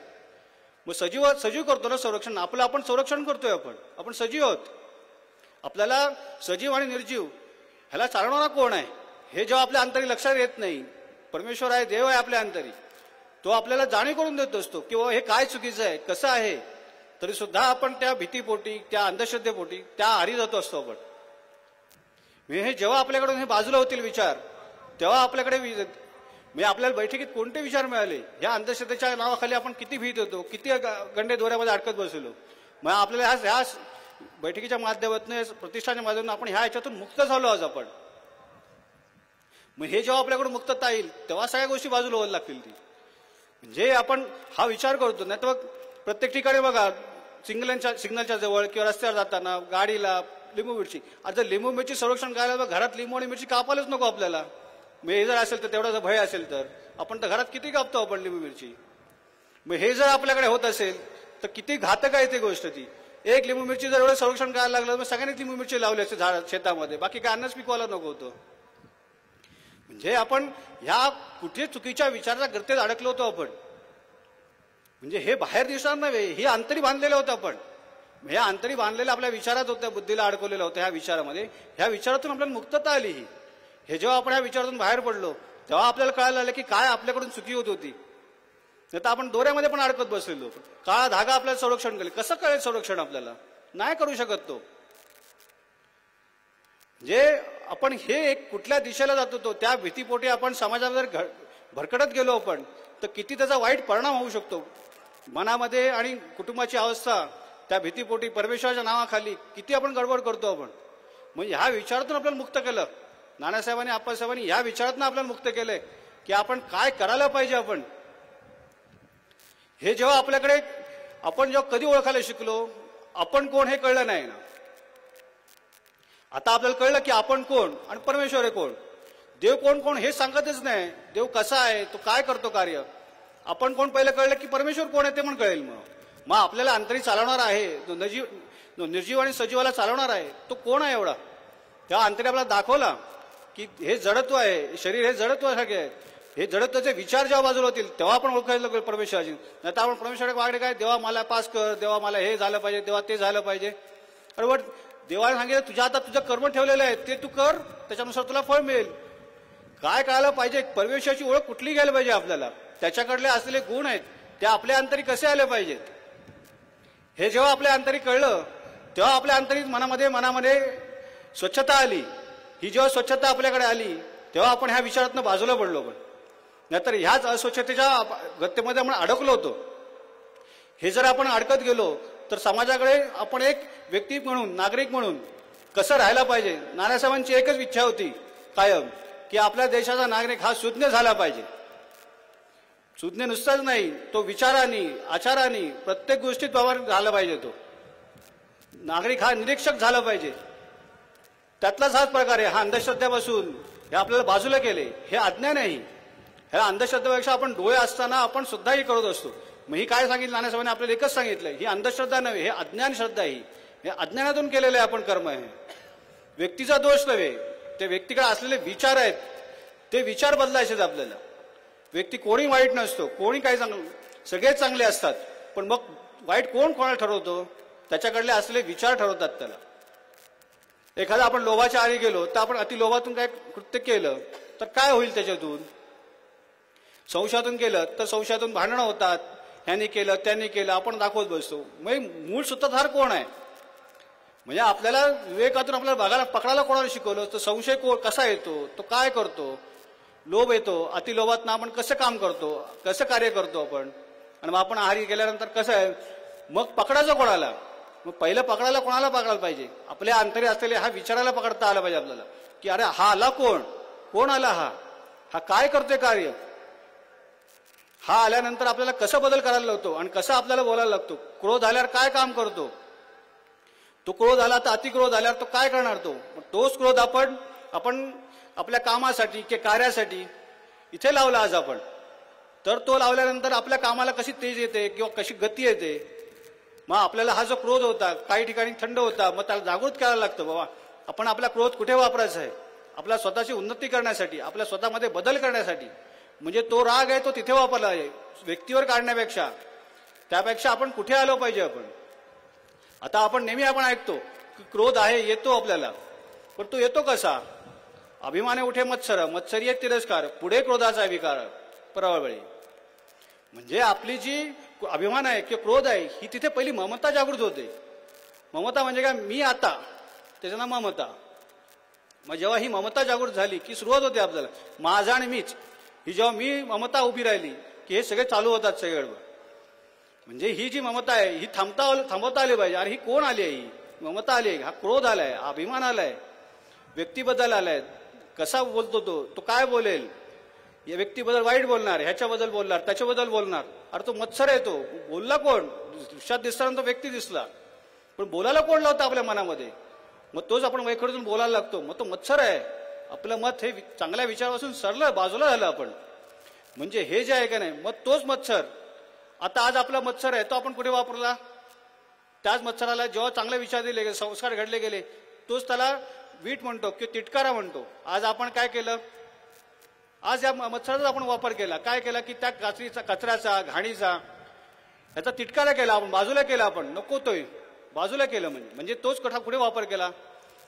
मग सजीव करतो ना संरक्षण. आपलं आपण संरक्षण करतोय. आपण सजीव आहोत. आपल्याला सजीव आणि निर्जीव ह्याला चालवणारा कोण आहे हे जेव्हा आपल्या अंतरी लक्षात येत नाही. परमेश्वर आहे, देव आहे आपल्या अंतरी. तो आपल्याला जाणीव करून देत असतो की हे काय चुकीचं आहे, कसं आहे. तरी सुद्धा आपण त्या भीतीपोटी, त्या अंधश्रद्धेपोटी त्या आरी जातो असतो आपण. हे जेव्हा आपल्याकडून हे बाजूला होतील विचार, तेव्हा आपल्याकडे म्हणजे आपल्याला बैठकीत कोणते विचार मिळाले. ह्या अंधश्रद्धेच्या नावाखाली आपण किती भीत होतो, किती गंडे दोऱ्यामध्ये अडकत बसलो. मग आपल्याला ह्या बैठकीच्या माध्यमातून, प्रतिष्ठानच्या माध्यमातून आपण ह्या ह्याच्यातून मुक्त झालो आज आपण. मग हे जेव्हा आपल्याकडून मुक्तता येईल तेव्हा सगळ्या गोष्टी बाजूला व्हायला लागतील. ती म्हणजे आपण हा विचार करतो. नाही तर प्रत्येक ठिकाणी बघा, सिग्नलच्या जवळ किंवा रस्त्यावर जाताना गाडीला लिंबू मिरची. आता लिंबू मिरची संरक्षण करायला घरात लिंबू आणि मिरची कापायलाच नको आपल्याला. मग हे जर असेल तर तेवढा जर भय असेल तर आपण तर घरात किती कापतो आपण लिंबू मिरची. मग हे जर आपल्याकडे होत असेल तर किती घातक आहे ती गोष्ट. ती एक लिंबू मिरची जर एवढं संरक्षण करायला लागलं तर सगळ्यांनी लिंबू मिरची लावली असते झाड शेतामध्ये, बाकी काय अन्नच पिकवायला नको होतं. म्हणजे आपण ह्या कुठे चुकीच्या विचाराच्या गर्तेत अडकलो होतो आपण. म्हणजे हे बाहेर दिसणार नव्हे, हे अंतरी बांधलेलं होतं आपण. हे अंतरी बांधलेलं आपल्या विचारात होत्या, बुद्धीला अडकवलेलं होतं. ह्या विचारामध्ये, ह्या विचारातून आपल्याला मुक्तता आली. हे जेव्हा आपण ह्या विचारातून बाहेर पडलो तेव्हा आपल्याला कळायला लागलं की काय आपल्याकडून चुकी होत होती. नाही तर आपण दोऱ्यामध्ये पण अडकत बसलेलो. काळा धागा आपल्याला संरक्षण केलं. कसं कळेल संरक्षण आपल्याला, नाही करू शकत तो. जे आपण हे एक कुठल्या दिशेला जात होतो त्या भीतीपोटी आपण समाजावर भरकटत गेलो आपण, तर किती त्याचा वाईट परिणाम होऊ शकतो मनामध्ये. आणि कुटुंबाची अवस्था त्या भीतीपोटी परमेश्वराच्या नावाखाली किती आपण गडबड करतो आपण. म्हणजे ह्या विचारातून आपल्याला मुक्त केलं नानासाहेबांनी, आप्पासाहेबांनी. ह्या विचारातून आपल्याला मुक्त केलंय की आपण काय करायला पाहिजे. आपण हे जेव्हा आपल्याकडे आपण जेव्हा कधी ओळखायला शिकलो, आपण कोण हे कळलं नाही ना. आता आपल्याला कळलं की आपण कोण आणि परमेश्वर आहे कोण. देव कोण हे सांगतच नाही. देव कसा आहे, तो काय करतो कार्य. आपण कोण पहिलं कळलं की परमेश्वर कोण आहे ते पण कळेल. मग आपल्याला अंतरी चालवणार आहे, निर्जीव आणि सजीवाला चालवणार आहे, तो कोण आहे एवढा. तेव्हा अंतरी आपल्याला दाखवला की हे जडत्व आहे, शरीर हे जडत्वासारखे आहे. हे जडत्वाचे विचार जेव्हा बाजूला होतील तेव्हा आपण ओळखायला लागलो परमेश्वराची. नाही तर आपण परमेश्वराकडे वागणे काय, देवा मला पास कर, देवा मला हे झालं पाहिजे, देवा ते झालं पाहिजे. अरे बट देवाने सांगितलं तुझ्या हातात तुझं कर्म ठेवलेलं आहे, ते तू कर, त्याच्यानुसार तुला फळ मिळेल. काय कळायला पाहिजे, परमेश्वराची ओळख कुठली घ्यायला पाहिजे आपल्याला. त्याच्याकडले असलेले गुण आहेत ते आपल्या अंतरी कसे आले पाहिजेत. हे जेव्हा आपल्या अंतरी कळलं तेव्हा आपल्या अंतरी मनामध्ये स्वच्छता आली. ही जेव्हा स्वच्छता आपल्याकडे आली तेव्हा आपण ह्या विचारातनं बाजूला पडलो. पण नाहीतर ह्याच अस्वच्छतेच्या गत्तेमध्ये आपण अडकलो होतो. हे जर आपण अडकत गेलो तर समाजाकडे आपण एक व्यक्ती म्हणून, नागरिक म्हणून कसं राहायला पाहिजे. नानासाहेबांची एकच इच्छा होती कायम की आपल्या देशाचा नागरिक हा सुज्ञ झाला पाहिजे. सुज्ञ नुसताच नाही, तो विचारांनी, आचारांनी, प्रत्येक गोष्टीत व्यवहार झाला पाहिजे. तो नागरिक हा निरीक्षक झाला पाहिजे. त्यातलाच हाच प्रकार आहे. हा अंधश्रद्धेपासून हे आपल्याला बाजूला केले. हे अज्ञान आहे. ह्या अंधश्रद्धेपेक्षा आपण डोळे असताना आपण सुद्धा ही करत असतो. मग ही काय सांगितलं नानासाहेबांनी आपल्याला एकच सांगितलंय, ही अंधश्रद्धा नव्हे, हे अज्ञान श्रद्धा आहे. हे अज्ञानातून केलेलं आहे आपण कर्म आहे. व्यक्तीचा दोष नव्हे, ते व्यक्तीकडे असलेले विचार आहेत, ते विचार बदलायचे आपल्याला. व्यक्ती कोणी वाईट नसतो, कोणी काही चांगलं, सगळेच चांगले असतात. पण मग वाईट कोण कोणाला ठरवतो? त्याच्याकडले असलेले विचार ठरवतात त्याला. एखादा आपण लोभाच्या आरी गेलो तर आपण अतिलोभातून काय कृत्य केलं तर काय होईल त्याच्यातून? संशयातून केलं तर संशयातून भांडणं होतात, ह्याने केलं त्यांनी केलं, आपण दाखवत बसतो. म्हणजे मूळ सूत्रधार कोण आहे? म्हणजे आपल्याला विवेकातून आपल्याला बघायला पकडायला कोणाला शिकवलं तर संशय कसा येतो, तो काय करतो, लोभ येतो, अतिलोभातनं आपण कसं काम करतो, कसं कार्य करतो आपण, आणि मग आपण आहारी गेल्यानंतर कसं आहे, मग पकडायचं कोणाला? मग पहिलं पकडायला कोणाला पकडायला पाहिजे? आपल्या अंतरी असलेले हा विचारायला पकडता आला पाहिजे आपल्याला, की अरे हा आला कोण, कोण आला, हा काय करतोय कार्य, हा आल्यानंतर आपल्याला कसं बदल करायला लागतो आणि कसं आपल्याला बोलायला लागतो. क्रोध आल्यावर काय काम करतो, तो क्रोध आला तर अतिक्रोध आल्यावर तो काय करणार, तोच क्रोध आपण आपल्या कामासाठी किंवा कार्यासाठी इथे लावला आज आपण, तर तो लावल्यानंतर आपल्या कामाला कशी तेज येते किंवा कशी गती येते. मग आपल्याला हा जो क्रोध होता काही ठिकाणी थंड होता, मग त्याला जागृत करायला लागतं, बाबा आपण आपला क्रोध कुठे वापरायचा आहे, आपल्या स्वतःची उन्नती करण्यासाठी, आपल्या स्वतःमध्ये बदल करण्यासाठी. म्हणजे तो राग आहे तो तिथे वापरला आहे, व्यक्तीवर काढण्यापेक्षा त्यापेक्षा आपण कुठे आलो पाहिजे. आता आपण नेहमी ऐकतो की क्रोध आहे, येतो आपल्याला, पण तो येतो कसा? अभिमाने उठे मत्सर, मत्सरी तिरस्कार, पुढे क्रोधाचा विकार परवळी. म्हणजे आपली जी अभिमान आहे किंवा क्रोध आहे ही तिथे पहिली ममता जागृत होते. ममता म्हणजे काय? मी आता, त्याचं नाव ममता. मग जेव्हा ही ममता जागृत झाली की सुरुवात होते आपल्याला माझा आणि मीच, ही जेव्हा मी ममता उभी राहिली की हे सगळे चालू होतात सगळे. म्हणजे ही जी ममता आहे ही थांबवता आली पाहिजे. अरे ही कोण आली आहे? ही ममता आली आहे, हा क्रोध आलाय, अभिमान आलाय, व्यक्तीबद्दल आलाय, कसा बोलतो तो काय बोलेल, या व्यक्तीबद्दल वाईट बोलणार, ह्याच्याबद्दल बोलणार, त्याच्याबद्दल बोलणार. अरे तो मत्सर आहे, तो बोलला कोण? दृश्यात दिसताना तो व्यक्ती दिसला, पण बोलायला कोण लावतं आपल्या मनामध्ये? मग तोच आपण वैखडून बोलायला लागतो. मग तो मत्सर आहे. आपलं मत हे चांगल्या विचारापासून सरलं बाजूला झालं आपण. म्हणजे हे जे आहे का नाही, मग तोच मत्सर आता आज आपला मत्सर आहे तो आपण कुठे वापरला? त्याच मत्सराला जेव्हा चांगले विचार दिले गेले, संस्कार घडले गेले, तोच त्याला वीट म्हणतो किंवा तिटकारा म्हणतो. आज आपण काय केलं? आज या मत्सराचा आपण वापर केला. काय केला की त्या कचऱ्याचा घाणीचा याचा तिटकारा केला, आपण बाजूला केला, आपण नको तोय बाजूला केलं. म्हणजे तोच कथा कुठे वापर केला?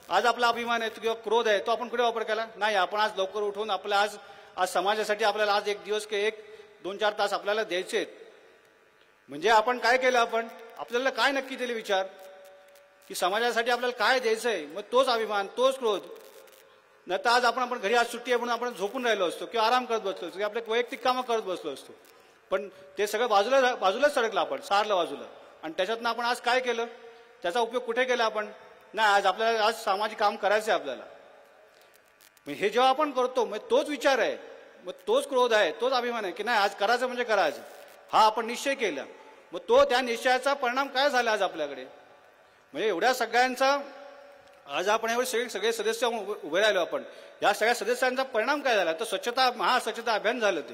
आज आपला अभिमान आहे किंवा क्रोध आहे तो आपण कुठे वापर केला? नाही, आपण आज लवकर उठून आपल्या आज समाजासाठी आपल्याला आज एक दिवस किंवा 1-2-4 तास आपल्याला द्यायचे. म्हणजे आपण काय केलं? आपण आपल्याला काय नक्की दिले विचार की समाजासाठी आपल्याला काय द्यायचंय? मग तोच अभिमान, तोच क्रोध. नाही तर आज आपण घरी आज सुट्टी आहे म्हणून आपण झोपून राहिलो असतो किंवा आराम करत बसलो असतो, आपल्या वैयक्तिक कामं करत बसलो असतो. पण ते सगळं बाजूलाच सरकलं, आपण सारलं बाजूला. आणि त्याच्यातनं आपण आज काय केलं? त्याचा उपयोग कुठे केला आपण? नाही, आज आपल्याला आज सामाजिक काम करायचं आहे आपल्याला. हे जेव्हा आपण करतो मग तोच विचार आहे, मग तोच क्रोध आहे, तोच अभिमान आहे की नाही आज करायचं म्हणजे करायचं, हा आपण निश्चय केला. मग तो त्या निश्चयाचा परिणाम काय झाला आज आपल्याकडे? म्हणजे एवढ्या सगळ्यांचा आज आपण एवढे सगळे सदस्य उभे राहिलो, आपण या सगळ्या सदस्यांचा परिणाम काय झाला? तर स्वच्छता महास्वच्छता अभियान झालं ते.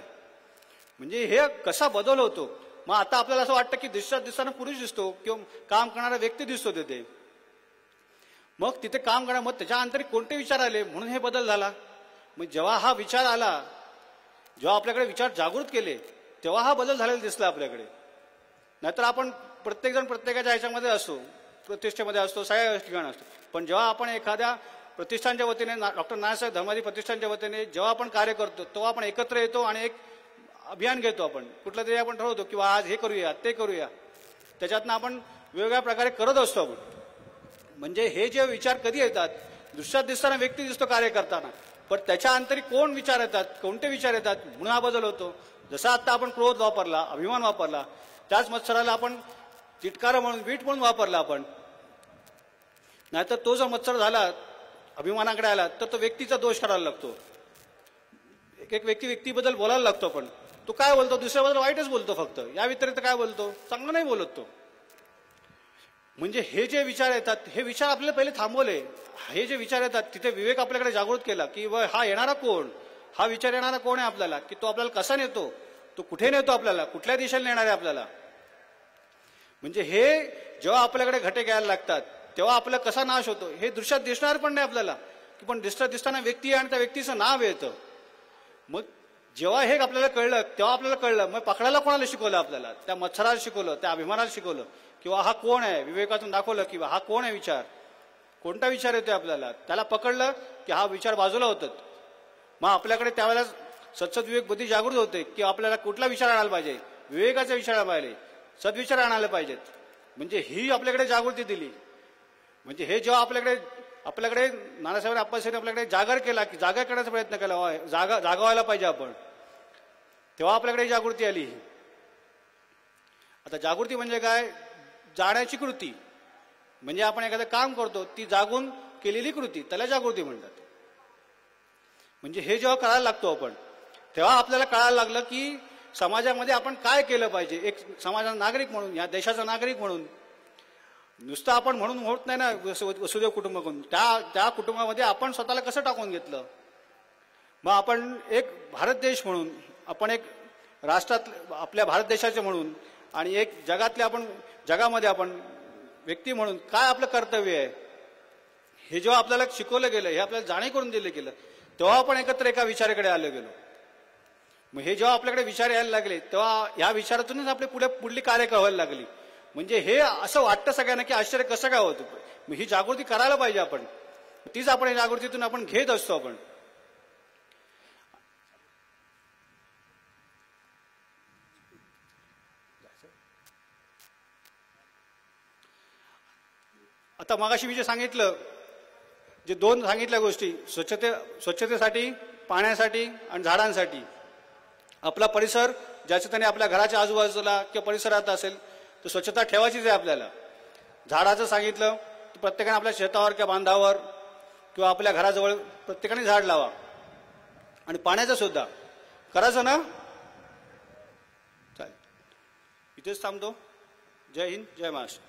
म्हणजे हे कसा बदल होतो? मग आता आपल्याला असं वाटतं की दिसताना पुरुष दिसतो किंवा काम करणारा व्यक्ती दिसतो तिथे. मग तिथे काम करा, मग त्याच्या अंतरी कोणते विचार आले म्हणून हे बदल झाला. मग जेव्हा हा विचार आला, जेव्हा आपल्याकडे विचार जागृत केले, तेव्हा हा बदल झालेला दिसला आपल्याकडे. नाहीतर आपण प्रत्येकजण प्रत्येकाच्या ह्याच्यामध्ये असतो, प्रतिष्ठेमध्ये असतो, सगळ्या ठिकाणी असतो. पण जेव्हा आपण एखाद्या प्रतिष्ठानच्या वतीने, डॉक्टर नानासाहेब धर्मादी प्रतिष्ठानच्या वतीने जेव्हा आपण कार्य करतो, तेव्हा आपण एकत्र येतो आणि एक अभियान घेतो. आपण कुठलं तरी आपण ठरवतो किंवा आज हे करूया, ते करूया. त्याच्यातनं आपण वेगवेगळ्या प्रकारे करत असतो आपण. म्हणजे हे जे विचार कधी येतात? दृश्यात दिसताना व्यक्ती दिसतो कार्य करताना, पण त्याच्या अंतरी कोण विचार येतात, कोणते विचार येतात म्हणून हा बदल होतो. जसा आता आपण क्रोध वापरला, अभिमान वापरला, त्याच मत्सराला आपण चिटकारा म्हणून, वीट म्हणून वापरला आपण. नाहीतर तो जो मत्सर झाला, अभिमानाकडे आला, तर तो व्यक्तीचा दोष करायला लागतो. एक व्यक्तीबद्दल बोलायला लागतो आपण. तो काय बोलतो? दुसऱ्याबद्दल वाईटच बोलतो फक्त, या व्यतिरिक्त काय बोलतो? चांगलं नाही बोलत तो. म्हणजे हे जे विचार येतात, हे विचार आपल्याला पहिले थांबवले. हे जे विचार येतात तिथे विवेक आपल्याकडे जागृत केला की हा येणारा कोण, हा विचार येणारा कोण आहे आपल्याला, की तो आपल्याला कसा नेतो, तो कुठे नेतो आपल्याला, कुठल्या दिशेला नेणार आहे आपल्याला. म्हणजे हे जेव्हा आपल्याकडे घटे घ्यायला लागतात तेव्हा आपला कसा नाश होतो हे दृश्यात दिसणार पण नाही आपल्याला, की पण दिसताना व्यक्ती आहे आणि त्या व्यक्तीचं नाव येतं. मग जेव्हा हे आपल्याला कळलं तेव्हा आपल्याला कळलं मग पकडायला कोणाला शिकवलं आपल्याला? त्या मच्छराला शिकवलं, त्या अभिमानाला शिकवलं, किंवा हा कोण आहे विवेकातून दाखवलं किंवा हा कोण आहे विचार, कोणता विचार येतोय आपल्याला, त्याला पकडलं की हा विचार बाजूला होतात. मग आपल्याकडे त्यावेळेला सत्सद विवेक बुद्धी जागृत होते की आपल्याला कुठला विचार आणायला पाहिजे, विवेकाचा विचार आणायला पाहिजे, सद्विचार आणायला पाहिजेत. म्हणजे ही आपल्याकडे जागृती दिली. म्हणजे हे जेव्हा आपल्याकडे नानासाहेब आप्पासाहेब आपल्याकडे जागर केला की जागा करण्याचा प्रयत्न केला, जागा व्हायला पाहिजे आपण, तेव्हा आपल्याकडे जागृती आली. आता जागृती म्हणजे काय? जाण्याची कृती. म्हणजे आपण एखादं काम करतो ती जागून केलेली कृती, त्याला जागृती म्हणतात. म्हणजे हे जेव्हा कळायला लागतो आपण, तेव्हा आपल्याला कळायला लागलं की समाजामध्ये आपण काय केलं पाहिजे. एक समाजाचा नागरिक म्हणून, या देशाचा नागरिक म्हणून, नुसतं आपण म्हणून होत नाही ना. वसुदेव कुटुंबाकडून त्या कुटुंबामध्ये आपण स्वतःला कसं टाकून घेतलं. मग आपण एक भारत देश म्हणून, आपण एक राष्ट्रात आपल्या भारत देशाचे म्हणून, आणि एक जगामध्ये आपण व्यक्ती म्हणून काय आपलं कर्तव्य आहे, हे जेव्हा आपल्याला शिकवलं गेलं, हे आपल्याला जाणीव करून दिलं गेलं, तेव्हा आपण एकत्र एका विचाराकडे आलो गेलो. मग हे जेव्हा आपल्याकडे विचार यायला लागले तेव्हा या विचारातूनच आपली पुढली कार्य व्हायला लागली. म्हणजे हे असं वाटतं सगळ्यांना की आश्चर्य कसं काय होतं. मग ही जागृती करायला पाहिजे आपण, तीच आपण जागृतीतून आपण घेत असतो. आपण आता मगाशी मी जे सांगितलं, जे दोन सांगितल्या गोष्टी, स्वच्छतेसाठी, पाण्यासाठी आणि झाडांसाठी, आपला परिसर ज्याच्या त्याने आपल्या घराच्या आजूबाजूला किंवा परिसरात असेल तर स्वच्छता ठेवायचीच आहे आपल्याला. झाडाचं सांगितलं तर प्रत्येकाने आपल्या शेतावर किंवा बांधावर किंवा आपल्या घराजवळ प्रत्येकाने झाड लावा. आणि पाण्याचं सुद्धा करायचं ना. चालेल, इथेच थांबतो. जय हिंद, जय महाराष्ट्र.